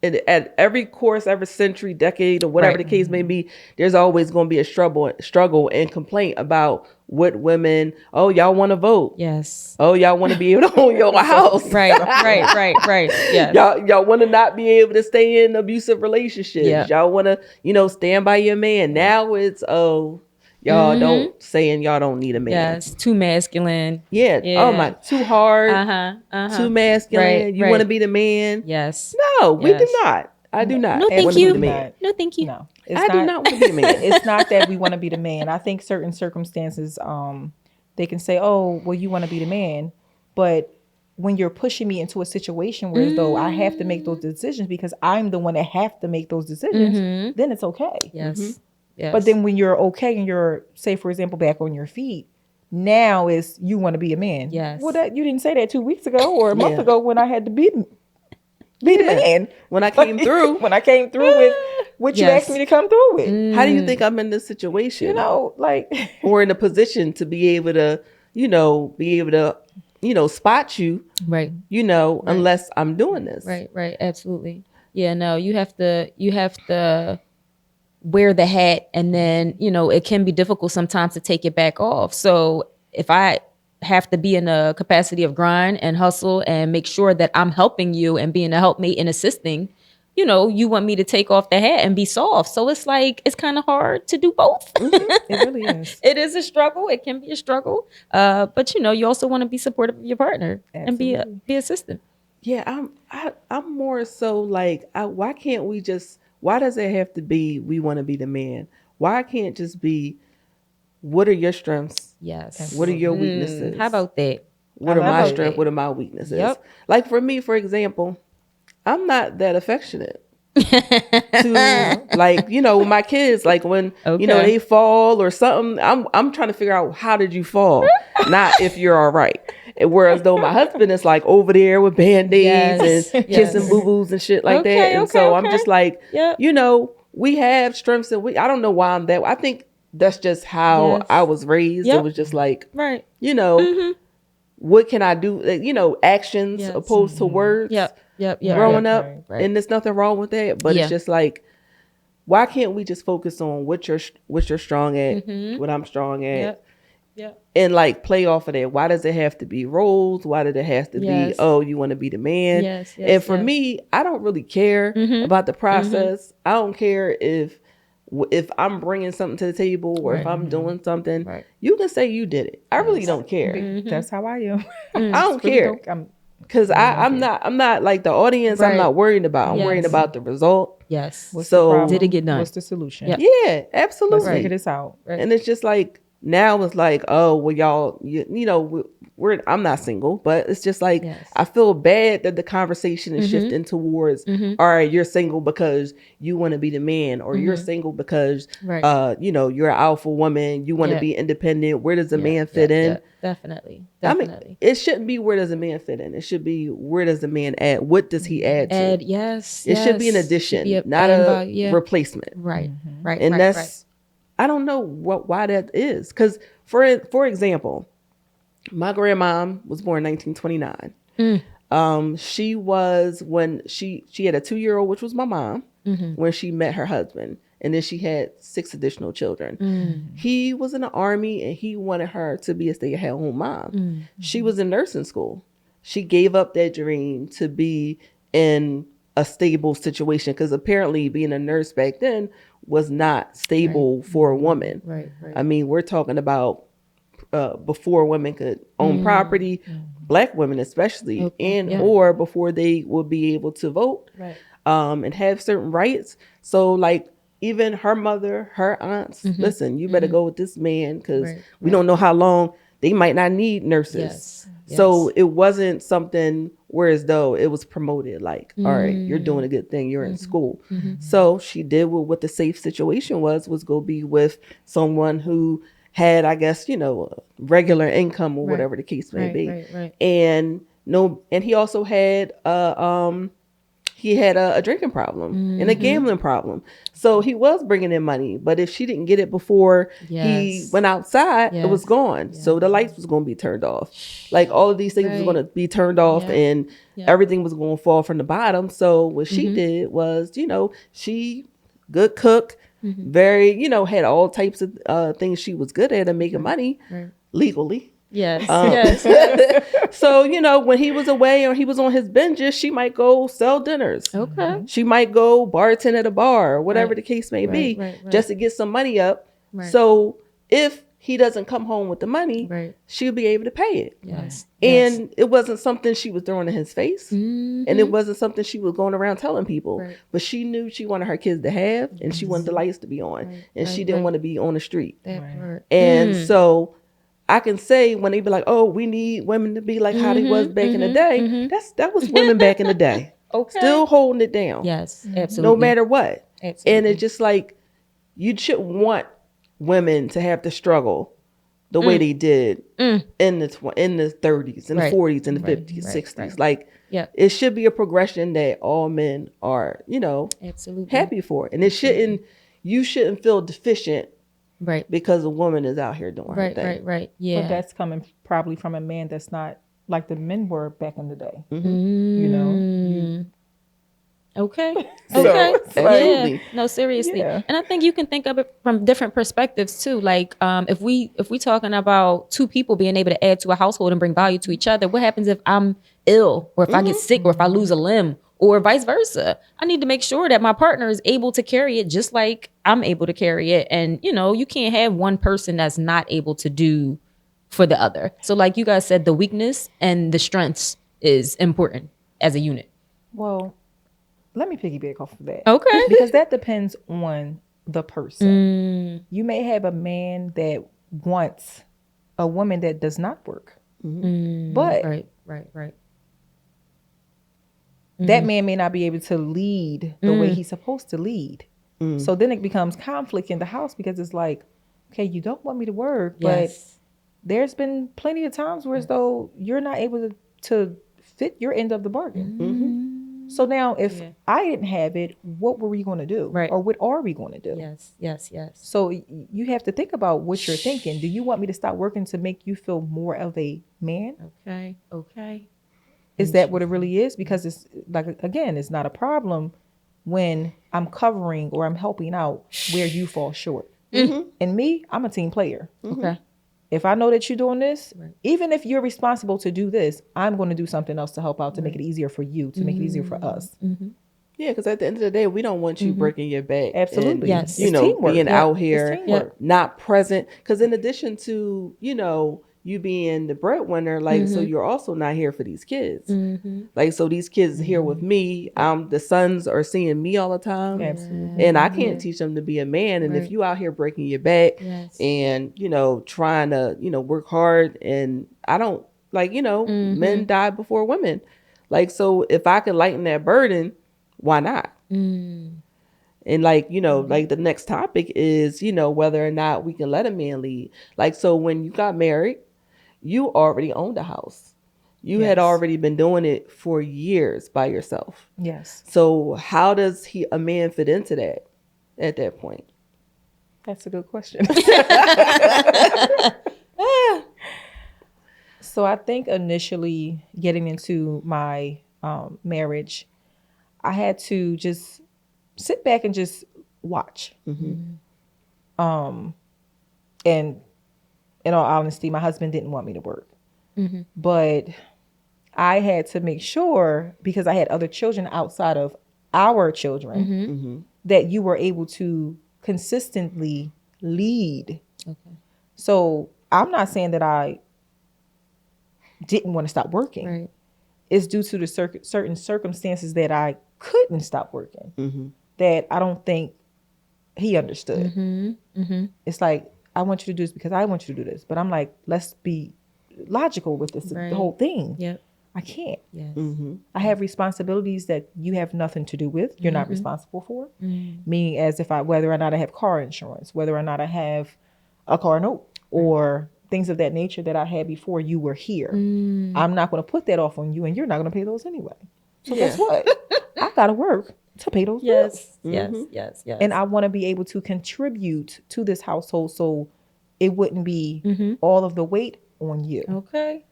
At every course, every century, decade, or whatever the case may be, there's always going to be a struggle and complaint about what women. Oh, y'all want to vote? Yes. Oh, y'all want to be able to own your house? Right. Yes. Y'all want to not be able to stay in abusive relationships. Yeah. Y'all want to, stand by your man. Now it's y'all don't saying y'all don't need a man. Yes. Too masculine. Yeah. Oh my, too hard. Too masculine. Right, You want to be the man? Yes. No, we do Yes. not. I do not. No, I thank wanna be you. the man. No, thank you. No, I do not want to be the man. It's not that we want to be the man. I think certain circumstances, they can say, "Oh, well, you want to be the man," but when you're pushing me into a situation where as though I have to make those decisions because I'm the one that have to make those decisions, then it's okay. Yes. Yes. But then when you're okay and you're, say, for example, back on your feet, now is you want to be a man. Yes. Well, that you didn't say that 2 weeks ago or a month ago when I had to be the man. When I came through. When I came through with what you Yes. asked me to come through with. How do you think I'm in this situation? You know, like Or in a position to be able to, spot you, right. unless I'm doing this. Right. Absolutely. Yeah, no, you have to wear the hat, and then, it can be difficult sometimes to take it back off. So if I have to be in a capacity of grind and hustle and make sure that I'm helping you and being a helpmate and assisting, you want me to take off the hat and be soft. So it's like, it's kind of hard to do both. it really is. It is a struggle. It can be a struggle. But you also want to be supportive of your partner and be assistant. Yeah, I'm more so like, why can't we just? Why does it have to be we want to be the man? Why can't it just be, what are your strengths? Yes. What are your weaknesses? How about that? What are my strengths? What are my weaknesses? Yep. Like for me, for example, I'm not that affectionate to my kids, like when, they fall or something, I'm trying to figure out, how did you fall? Not if you're all right. Whereas though my husband is like over there with Band-Aids and kissing boo-boos and shit like that. And so I'm just like, we have strengths and I don't know why I'm that way. I think that's just how I was raised. It was just like, right. What can I do? Actions opposed to words. Yep. Growing up. Right. And there's nothing wrong with that. But it's just like, why can't we just focus on what you're strong at, what I'm strong at? Yep. And like play off of that. Why does it have to be roles? Why does it have to be, oh, you want to be the man? Yes. And for me, I don't really care about the process. I don't care if I'm bringing something to the table or if I'm doing something. You can say you did it. I really don't care. That's how I am. I don't care. Because I'm not like the audience. I'm Right. not worried about. I'm worrying Yes. about the result. Yes. What's So- the problem? Did it get done? What's the solution? Yep. Yeah, Let's absolutely. figure this out. Right. And it's just like now it's like, oh well, y'all, you know, I'm not single, but it's just like Yes. I feel bad that the conversation is shifting towards, all right, you're single because you want to be the man, or you're single because, Right. you know, you're an alpha woman, you want to Yeah. be independent. Where does a Yeah, man fit yeah, in? yeah. Definitely. I mean, Definitely. it shouldn't be where does a man fit in. It should be where does the man add? What does he add to? And yes. It should be an yes. addition, Should be not add a value, yeah. replacement. Right. Right. And right, that's right. I don't know why that is. Because for example, my grandmom was born in 1929. She was when she had a 2-year-old, which was my mom, when she met her husband, and then she had 6 additional children. He was in the army, and he wanted her to be a stay-at-home mom. She was in nursing school. She gave up that dream to be in a stable situation, because apparently being a nurse back then was not stable for a woman. Right. Right. I mean, we're talking about before women could own property, Black women especially, or before they would be able to vote, Right. and have certain rights. So like even her mother, her aunts, listen, you better go with this man because we don't know how long they might not need nurses. Yes. So it wasn't something whereas though it was promoted like, all right, you're doing a good thing, you're in school. So she did what the safe situation was go be with someone who had, I guess, you know, a regular income or whatever the case may be. Right. And he also had a drinking problem and a gambling problem. So he was bringing in money, but if she didn't get it before he Yes. went outside, it was Yes. gone. So the lights was going to be turned off. Like all of these things was Right. going to be turned off, Yeah. and Yeah. everything was going to fall from the bottom. So what she did was, you know, she good cook, very, you know, had all types of things she was good at and making money legally. Yes. Yes. So, you know, when he was away or he was on his binges, she might go sell dinners. Okay. She might go bartend at a bar or whatever the case may be, right. just to get some money up. Right. So if he doesn't come home with the money, she'll be able to pay it. Yes. And it wasn't something she was throwing in his face. Mm-hmm. And it wasn't something she was going around telling people. Right. But she knew she wanted her kids to have, and she wanted the lights to be on. And she didn't want to be on the street. That part. And so I can say when they be like, oh, we need women to be like how they was back in the day. That was women back in the day. Okay. Still holding it down. Yes. Absolutely. No matter what. Absolutely. And it's just like, you shouldn't want women to have to struggle the way they did in the 30s and the 40s and the 50s, 60s. Like, it should be a progression that all men are, you know, absolutely happy for. And you shouldn't feel deficient because a woman is out here doing her thing. Right. Yeah. But that's coming probably from a man that's not like the men were back in the day. You know? Okay. So, Okay. absolutely. Yeah. No, seriously. Yeah. And I think you can think of it from different perspectives too. Like, if we talking about two people being able to add to a household and bring value to each other, what happens if I'm ill, or if I get sick, or if I lose a limb, or vice versa? I need to make sure that my partner is able to carry it just like I'm able to carry it. And, you know, you can't have one person that's not able to do for the other. So like you guys said, the weakness and the strengths is important as a unit. Well, let me piggyback off of that. Okay. Because that depends on the person. You may have a man that wants a woman that does not work. But Right. that man may not be able to lead the way he's supposed to lead. So then it becomes conflict in the house, because it's like, okay, you don't want me to work, but there's been plenty of times where as though you're not able to fit your end of the bargain. So now if I didn't have it, what were we going to do? Right. Or what are we going to do? Yes. So you have to think about what you're thinking. Do you want me to stop working to make you feel more of a man? Okay. Is that what it really is? Because it's like, again, it's not a problem when I'm covering or I'm helping out where you fall short. And me, I'm a team player. Okay. If I know that you're doing this, even if you're responsible to do this, I'm going to do something else to help out, to make it easier for you, to make it easier for us. Yeah, because at the end of the day, we don't want you breaking your back. Absolutely. And, Yes. you It's know, teamwork. being out here, It's teamwork. not present. Because in addition to, you know, you being the breadwinner, like, so you're also not here for these kids. Like, so these kids are here with me. The sons are seeing me all the time. Absolutely. And I can't teach them to be a man. And if you out here breaking your back and, you know, trying to, you know, work hard, and I don't, like, you know, men die before women. Like, so if I could lighten that burden, why not? And like, you know, like the next topic is, you know, whether or not we can let a man lead. Like, so when you got married, you already owned a house. You had already been doing it for years by yourself. Yes. So how does a man fit into that at that point? That's a good question. So I think initially getting into my marriage, I had to just sit back and just watch. And in all honesty, my husband didn't want me to work. But I had to make sure, because I had other children outside of our children, that you were able to consistently lead. So I'm not saying that I didn't want to stop working. It's due to the certain circumstances that I couldn't stop working that I don't think he understood. It's like, I want you to do this because I want you to do this. But I'm like, let's be logical with this, the whole thing. I can't. I have responsibilities that you have nothing to do with. You're not responsible for. Meaning, as if whether or not I have car insurance, whether or not I have a car note, or things of that nature that I had before you were here. I'm not going to put that off on you, and you're not going to pay those anyway. So guess what? I got to work to pay those bills. Yes. And I want to be able to contribute to this household, so it wouldn't be all of the weight on you. Okay.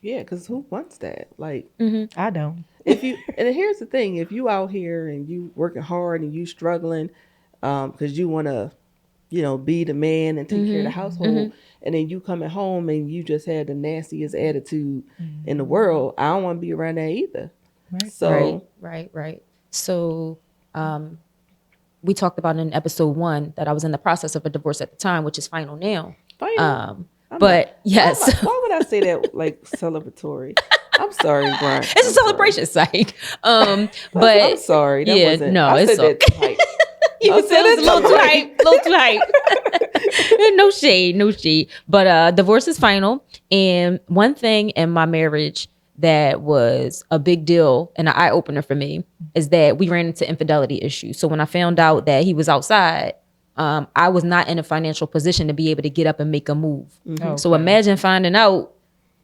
Yeah, because who wants that? Like, I don't. and here's the thing: if you out here and you working hard and you struggling, because you want to, you know, be the man and take care of the household, and then you coming home and you just had the nastiest attitude in the world, I don't want to be around that either. So Right. So, we talked about in episode 1 that I was in the process of a divorce at the time, which is final now. Yes. Why would I say that, like, celebratory? I'm sorry, Brian. It's a celebration, psych. But I'm sorry. That wasn't, no, I it's said that hype. You said it's a little too hype. No shade. But divorce is final. And one thing in my marriage that was a big deal and an eye opener for me is that we ran into infidelity issues. So when I found out that he was outside, I was not in a financial position to be able to get up and make a move. So imagine finding out,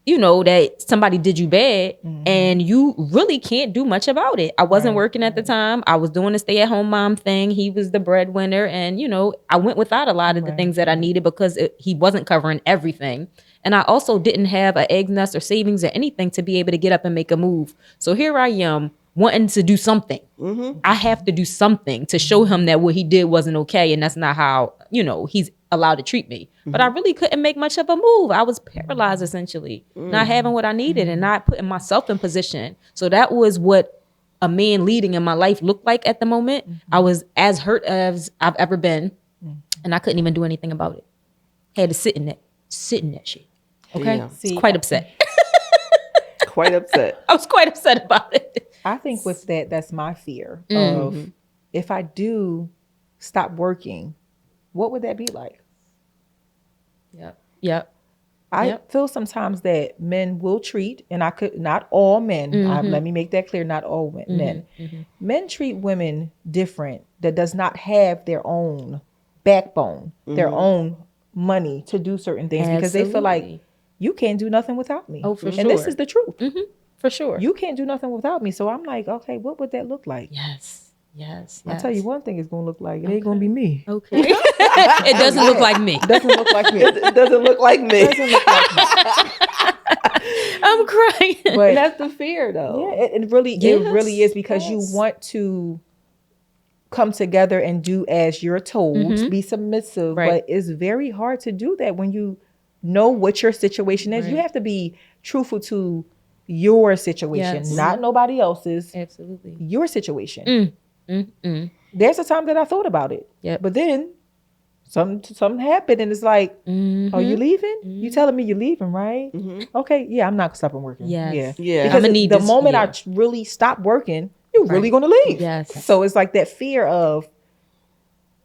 you know, that somebody did you bad and you really can't do much about it. I wasn't working at the time. I was doing the stay-at-home mom thing. He was the breadwinner. And, you know, I went without a lot of the things that I needed because he wasn't covering everything. And I also didn't have an egg nest or savings or anything to be able to get up and make a move. So here I am wanting to do something. I have to do something to show him that what he did wasn't okay. And that's not how, you know, he's allowed to treat me. But I really couldn't make much of a move. I was paralyzed, essentially, not having what I needed and not putting myself in position. So that was what a man leading in my life looked like at the moment. I was as hurt as I've ever been. And I couldn't even do anything about it. I had to sit in that shit. Okay. Yeah. See, quite upset. Quite upset. I was quite upset about it. I think with that's my fear of, if I do stop working, what would that be like? Yep. I feel sometimes that men will treat, and not all men, let me make that clear, not all men. Men treat women different that does not have their own backbone, their own money to do certain things. Because they feel like, you can't do nothing without me. Oh, for sure. And this is the truth. For sure. You can't do nothing without me. So I'm like, okay, what would that look like? Yes. I'll tell you one thing it's going to look like. It ain't going to be me. Okay. It doesn't look like me. It doesn't look like me. It doesn't look like me. It doesn't look like me. I'm crying. But that's the fear, though. Yeah, it really is, because you want to come together and do as you're told, be submissive. But it's very hard to do that when you know what your situation is. You have to be truthful to your situation, not nobody else's. Absolutely. Your situation. There's a time that I thought about it. But then something happened, and it's like, oh, you leaving? You telling me you're leaving, right? Okay, yeah, I'm not stopping working. Yes. Yeah. Because I'ma need the this- moment yeah. I really stop working, you're really Right. gonna leave. Yes. So it's like that fear of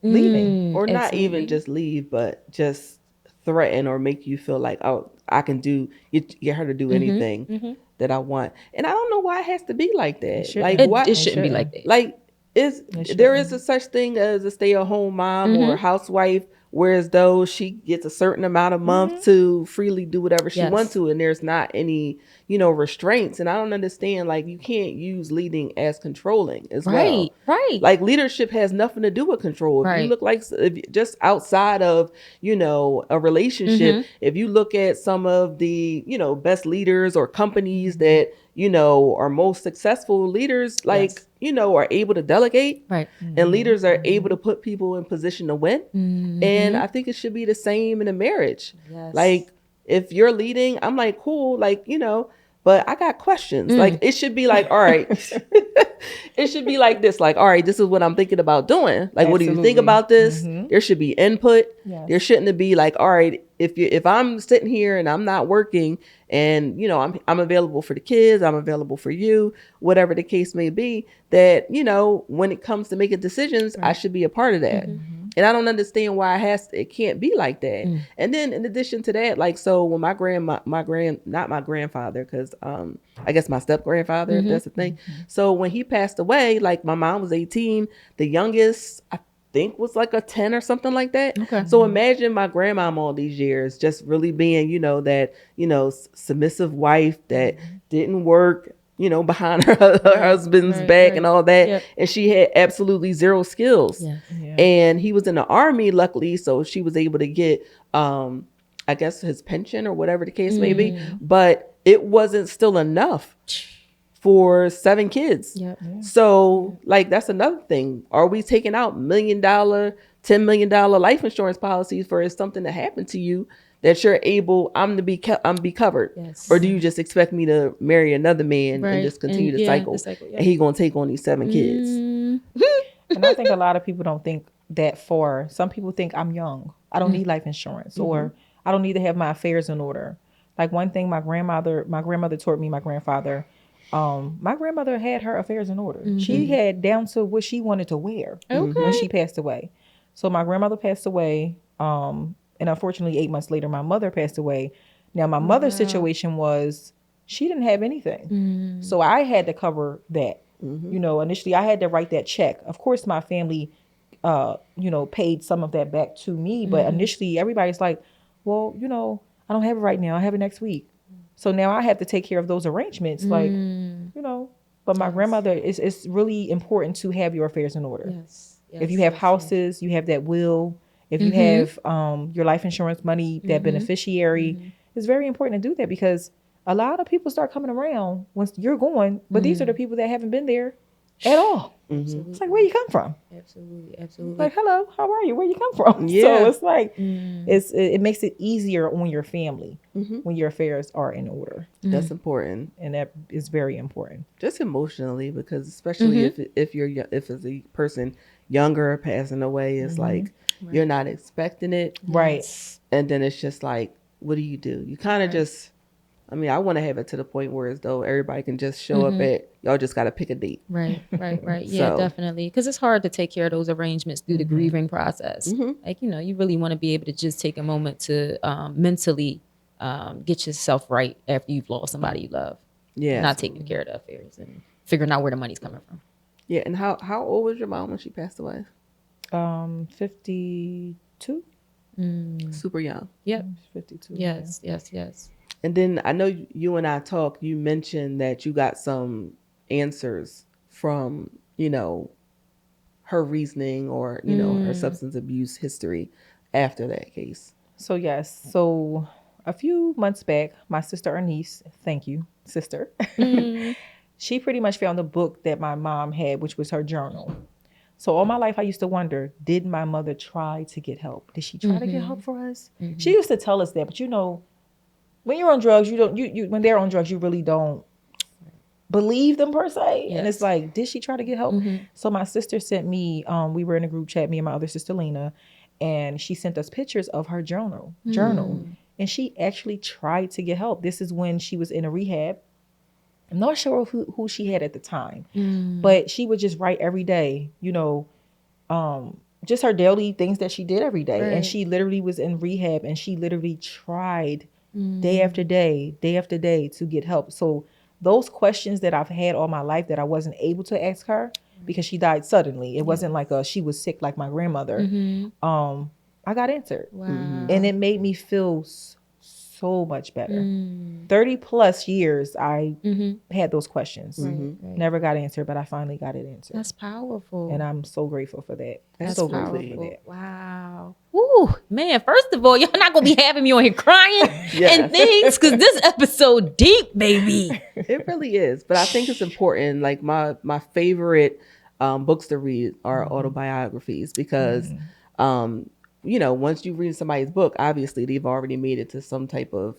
leaving. Or not Absolutely. even just leave, but just threaten or make you feel like, oh, I can get her to do anything that I want. And I don't know why it has to be like that. shouldn't. Like why It shouldn't be like that. like is It there is shouldn't. a such thing as a stay-at-home mom or a housewife, whereas though she gets a certain amount of month to freely do whatever she Yes. wants to, and there's not any restraints. And I don't understand, like, you can't use leading as controlling as well. Right. Like, leadership has nothing to do with control. If you Right. look like, just outside of a relationship, if you look at some of the best leaders or companies that are most successful leaders, like are able to delegate, Right. and leaders are able to put people in position to win. And I think it should be the same in a marriage. Yes. Like, if you're leading, I'm like, cool, like, but I got questions. Like, it should be like, all right, it should be like this, like, all right, this is what I'm thinking about doing. Like, what do you think Absolutely. about this? There should be input. Yes. There shouldn't be like, all right, if I'm sitting here and I'm not working, and I'm available for the kids, I'm available for you, whatever the case may be, that when it comes to making decisions, I should be a part of that. And I don't understand why it can't be like that. And then in addition to that, like, so when not my grandfather, because I guess my step grandfather, if that's the thing. So when he passed away, like, my mom was 18, the youngest I think was like a 10 or something like that. Okay. So imagine my grandmom all these years just really being that submissive wife that didn't work behind her husband's back and all that. Yep. And she had absolutely zero skills. Yeah. And he was in the army, luckily, so she was able to get I guess his pension or whatever the case may be. But it wasn't still enough for 7 kids. Yep. So, like, that's another thing. Are we taking out $1 million, $10 million life insurance policies for something to happen to you that you're able, I'm to be covered? Yes. Or do you just expect me to marry another man and just continue the cycle? And he gonna take on these 7 kids. And I think a lot of people don't think that far. Some people think I'm young, I don't need life insurance, or I don't need to have my affairs in order. Like, one thing my grandmother taught me, my grandfather, my grandmother had her affairs in order. She had down to what she wanted to wear when she passed away. So my grandmother passed away, and unfortunately 8 months later my mother passed away. Now my mother's situation was she didn't have anything, so I had to cover that. Initially I had to write that check. Of course my family paid some of that back to me, but initially everybody's like, well, I don't have it right now, I have it next week. So now I have to take care of those arrangements, like, but my grandmother, it's really important to have your affairs in order. Yes. If you have houses, you have that will, if you have your life insurance money, that beneficiary, it's very important to do that, because a lot of people start coming around once you're going, but these are the people that haven't been there at all. It's like, where you come from? Absolutely. Like, hello, how are you? Where you come from? Yeah. So it's like, it makes it easier on your family when your affairs are in order. That's important. And that is very important. Just emotionally, because especially if it's a person younger passing away, it's like you're not expecting it. Right. And then it's just like, what do? You kind of just, I want to have it to the point where as though everybody can just show up at, y'all just got to pick a date. Right. Yeah, So. definitely. Because it's hard to take care of those arrangements through the grieving process. Like, you really want to be able to just take a moment to mentally get yourself right after you've lost somebody you love. Yeah. Not taking care of the affairs and figuring out where the money's coming from. Yeah. And how old was your mom when she passed away? 52. Super young. Yep. 52. Yes. And then I know you and I talked, you mentioned that you got some answers from, her reasoning or, her substance abuse history after that case. So yes. So a few months back, my sister or niece, thank you, sister, she pretty much found a book that my mom had, which was her journal. So all my life, I used to wonder, did my mother try to get help? Did she try to get help for us? She used to tell us that, but when you're on drugs, when they're on drugs, you really don't believe them per se. Yes. And it's like, did she try to get help? So my sister sent me, we were in a group chat, me and my other sister, Lena, and she sent us pictures of her journal. And she actually tried to get help. This is when she was in a rehab. I'm not sure who she had at the time, but she would just write every day, just her daily things that she did every day. And she literally was in rehab, and she literally tried day after day to get help. So those questions that I've had all my life that I wasn't able to ask her because she died suddenly. It wasn't like she was sick like my grandmother. I got answered. Wow. And it made me feel so much better. 30 plus years I had those questions. Never got answered, but I finally got it answered. That's powerful. And I'm so grateful for that. That's so powerful. grateful for that. Wow. Ooh, man, first of all, y'all not going to be having me on here crying and things because this episode deep, baby. It really is. But I think it's important. Like my favorite books to read are autobiographies because, once you read somebody's book, obviously they've already made it to some type of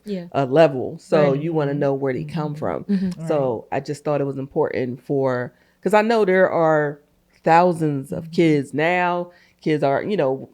level. So you want to know where they come from. So I just thought it was important because I know there are thousands of kids now. Kids are,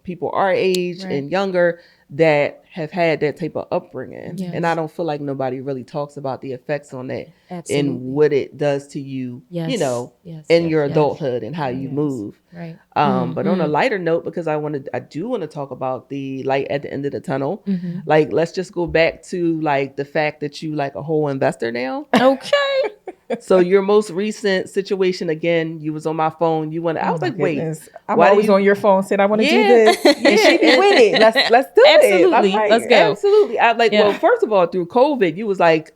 people our age and younger that have had that type of upbringing. And I don't feel like nobody really talks about the effects on that and what it does to you, in your adulthood and how you move. Right. But on a lighter note, because I do want to talk about the light at the end of the tunnel. Like, let's just go back to like the fact that you like a whole investor now. Okay. So your most recent situation, again, you was on my phone. I was like, goodness. wait, I'm always on your phone saying I want to do this. And she be with it. Let's do it. Absolutely. Like, Let's go. Absolutely. I like, well, first of all, through COVID, you was like,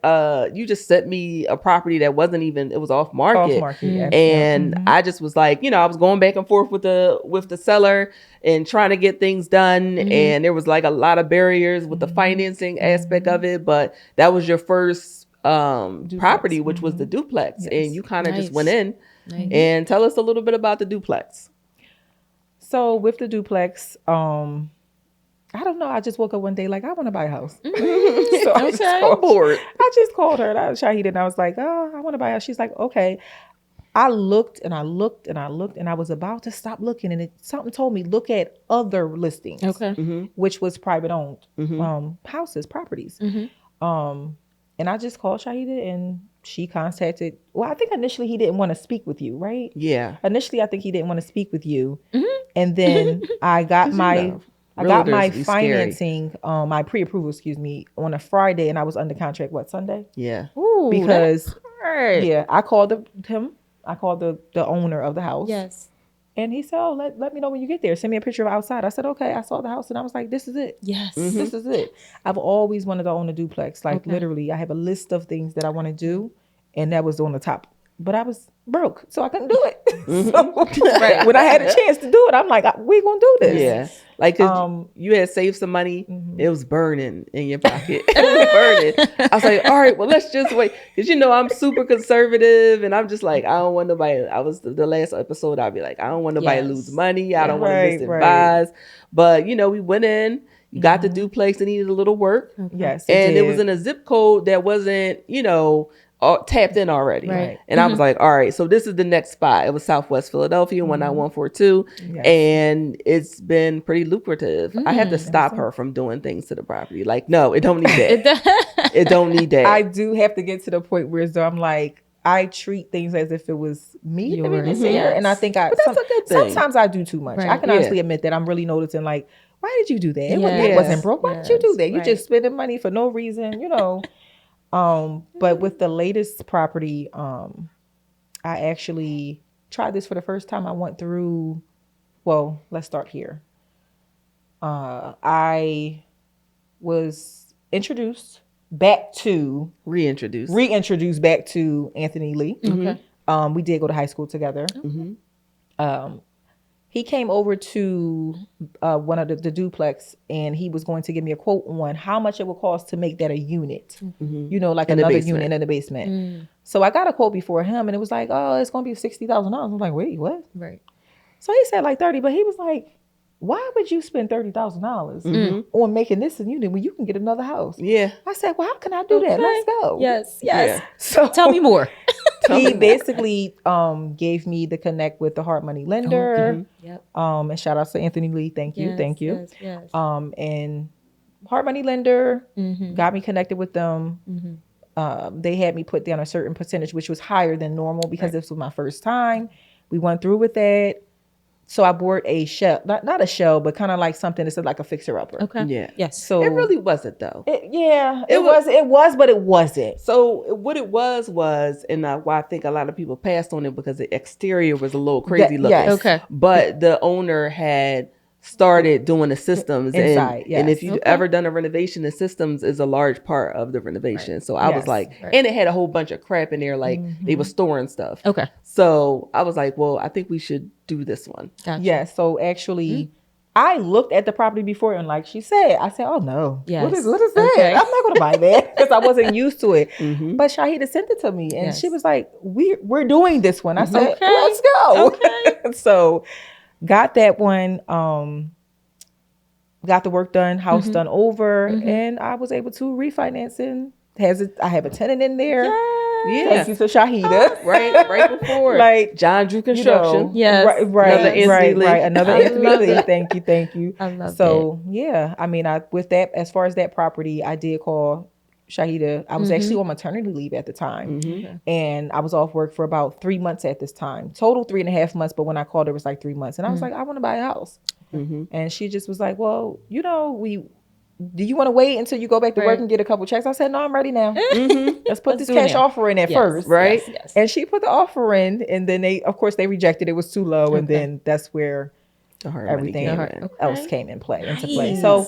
you just sent me a property that wasn't even, it was off market. And I just was like, I was going back and forth with the seller and trying to get things done. And there was like a lot of barriers with the financing aspect of it. But that was your first property, which was the duplex. And you kind of just went in and tell us a little bit about the duplex. So with the duplex, I don't know. I just woke up one day like, I want to buy a house. So I just called her. Shahida, and I was like, oh, I want to buy a house. She's like, okay. I looked and I looked and I looked and I was about to stop looking, and something told me look at other listings, which was private owned houses, properties. And I just called Shahida, and she contacted. Well, I think initially he didn't want to speak with you, right? Yeah. Initially, I think he didn't want to speak with you, and then I got my financing, my pre-approval, on a Friday, and I was under contract. What, Sunday? Yeah. Ooh, because I called him. I called the owner of the house. Yes. And he said, oh, let me know when you get there. Send me a picture of outside. I said, okay. I saw the house and I was like, this is it. Yes. This is it. I've always wanted to own a duplex. Like literally, I have a list of things that I want to do. And that was on the top. But I was broke, so I couldn't do it. So, when I had a chance to do it, I'm like, we going to do this. Yeah. Like, you had saved some money. It was burning in your pocket. It was burning. I was like, all right, well, let's just wait. Because, I'm super conservative. And I'm just like, I don't want nobody. I was the last episode. I'd be like, I don't want nobody to lose money. I don't want to misadvise. But, we went in. You got the duplex. It needed a little work. Yes. It was in a zip code that wasn't, tapped in already. Right. And I was like, all right, so this is the next spot. It was Southwest Philadelphia, 19142. Yes. And it's been pretty lucrative. I had to stop her from doing things to the property. Like, no, it don't need that. It don't need that. I do have to get to the point where I'm like, I treat things as if it was me living there. And I think that's a good thing. Sometimes I do too much. Right. I can honestly admit that I'm really noticing like, why did you do that? That wasn't broke. Why did you do that? You just spending money for no reason, But with the latest property, I actually tried this for the first time. I went through, let's start here. I was reintroduced back to Anthony Lee. We did go to high school together. He came over to one of the duplex, and he was going to give me a quote on how much it would cost to make that a unit, like in another unit in the basement. So I got a quote before him, and it was like, oh, it's going to be $60,000. I was like, wait, what? Right. So he said like 30, but he was like, why would you spend $30,000 on making this a unit when you can get another house? Yeah. I said, well, how can I do that? Let's go. Yes. Yeah. So tell me more. He basically gave me the connect with the hard money lender. Yep. And shout out to Anthony Lee. Thank you. Yes. And hard money lender got me connected with them. They had me put down a certain percentage, which was higher than normal because this was my first time. We went through with that. So I bought a shell, not a shell, but kind of like something that's like a fixer upper. Okay. Yeah. Yes. So it really wasn't though. It was, but it wasn't. So what it was, and why I think a lot of people passed on it because the exterior was a little crazy looking. Yes. Okay. But the owner had started doing the systems inside, and if you've ever done a renovation, the systems is a large part of the renovation. Right. So I was like, and it had a whole bunch of crap in there, like they were storing stuff. Okay. So I was like, well, I think we should do this one. Gotcha. Yeah. So actually, I looked at the property before, and like she said, I said, oh no, yes. what is that? Okay. I'm not going to buy that because I wasn't used to it. But Shahida sent it to me, and she was like, we're doing this one. I said, let's go. Okay. So got that one, got the work done, house done over, and I was able to refinance it. I have a tenant in there. Yeah. Thank you to Shahida. Right before. Like John Drew Construction. Yes. Right. Another Anthony Lee. Thank you. I love so yeah, I mean, with that, as far as that property, I did call Shahida. I was actually on maternity leave at the time, and I was off work for about 3 months at this time. Total 3.5 months, but when I called, it was like 3 months, and I was like, I want to buy a house, and she just was like, well, do you want to wait until you go back to work and get a couple checks? I said, no, I'm ready now. Let's put this cash offer in at first, right? Yes. And she put the offer in, and then they rejected. It was too low, and then that's where everything else came into play. So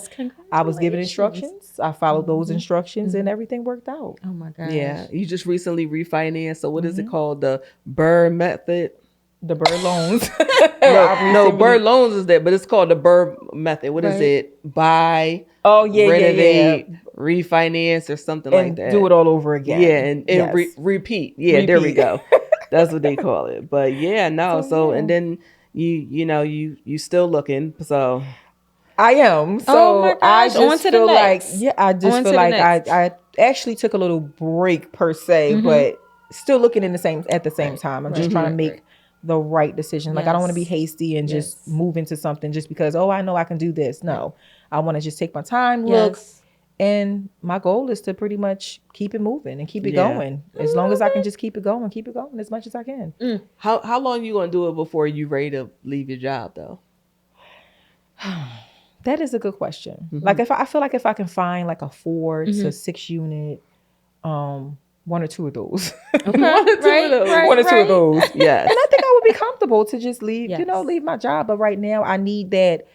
I was given instructions. I followed those instructions, and everything worked out. Oh my gosh. Yeah, you just recently refinanced. So what is it called? The Burr method. The Burr loans. no, Burr loans is that, but it's called the Burr method. What is it? Buy. Renovate, refinance, or something like that. Do it all over again. Yeah, and repeat. Yeah, there we go. That's what they call it. But yeah, no. So and then you still looking. So I am. So I just feel like I feel like I actually took a little break per se, but still looking at the same time. I'm just trying to make the right decision. Like I don't want to be hasty and just move into something just because I know I can do this. No. I want to just take my time, look, and my goal is to pretty much keep it moving and keep it going. As long as I can just keep it going as much as I can. How long you gonna do it before you ready to leave your job though? That is a good question. Like I feel like if I can find like a 4 to 6 unit, 1 or 2 of those. Okay. One or two of those. Yes. And I think I would be comfortable to just leave my job. But right now I need that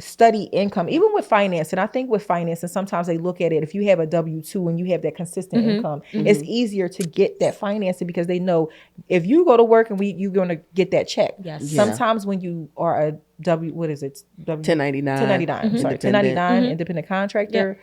steady income, even with financing. I think with financing, sometimes they look at it, if you have a W-2 and you have that consistent income, it's easier to get that financing because they know if you go to work and you're going to get that check. Yes. Sometimes when you are a 1099. 1099 independent contractor,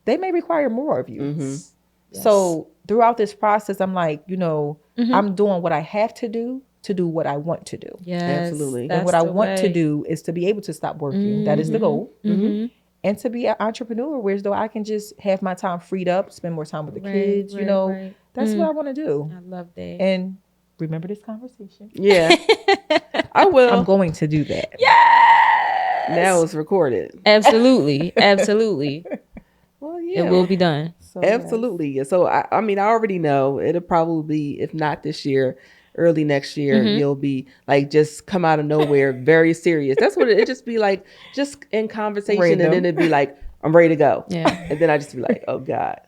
they may require more of you. Yes. So throughout this process, I'm like, I'm doing what I have to do what I want to do. Yes, absolutely. And what I want to do is to be able to stop working. That is the goal. And to be an entrepreneur, whereas though I can just have my time freed up, spend more time with the kids, that's what I want to do. I love that. And remember this conversation. Yeah. I will. I'm going to do that. Yes. Now it's recorded. Absolutely. Well, yeah. It will be done. So, absolutely. Yeah. So I mean, I already know it'll probably be, if not this year, early next year, you'll be like, just come out of nowhere, very serious. That's what it just be like, just in conversation. Random. And then it'd be like, I'm ready to go. Yeah. And then I just be like, oh God.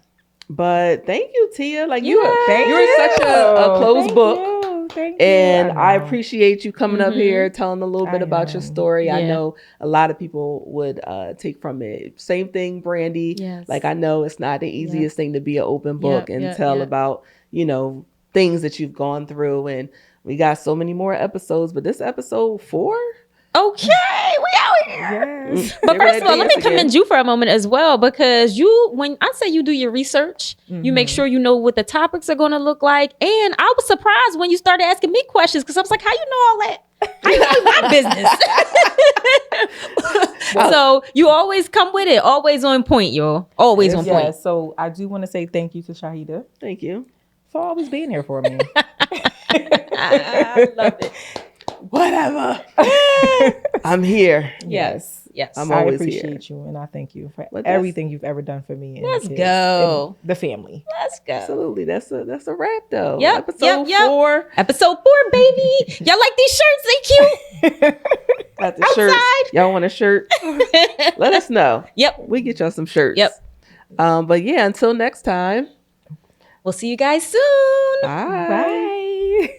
But thank you, Tia. Like you're such a closed book. Thank you. And I appreciate you coming up here, telling a little bit about your story. Yeah. I know a lot of people would take from it. Same thing, Brandy. Yes. Like I know it's not the easiest thing to be an open book and tell about, things that you've gone through. And we got so many more episodes, but this episode 4? Okay, we out here. Yes. But first of all, let me commend you for a moment as well, because when I say you do your research, you make sure you know what the topics are going to look like. And I was surprised when you started asking me questions, because I was like, how you know all that? How you know my business? So you always come with it. Always on point, y'all. Always on point. So I do want to say thank you to Shahida. Thank you. for always being here for me. I love it. Whatever. I'm here. Yes. I'm I always appreciate here. you, and I thank you for But that's- everything you've ever done for me. And the Let's kids go. and the family. Let's go. Absolutely. That's a wrap though. Yep, Episode yep. 4. Episode 4, baby. Y'all like these shirts? They cute. Got the shirts. Y'all want a shirt? Let us know. Yep. We get y'all some shirts. Yep. But yeah, until next time. We'll see you guys soon. Bye. Bye.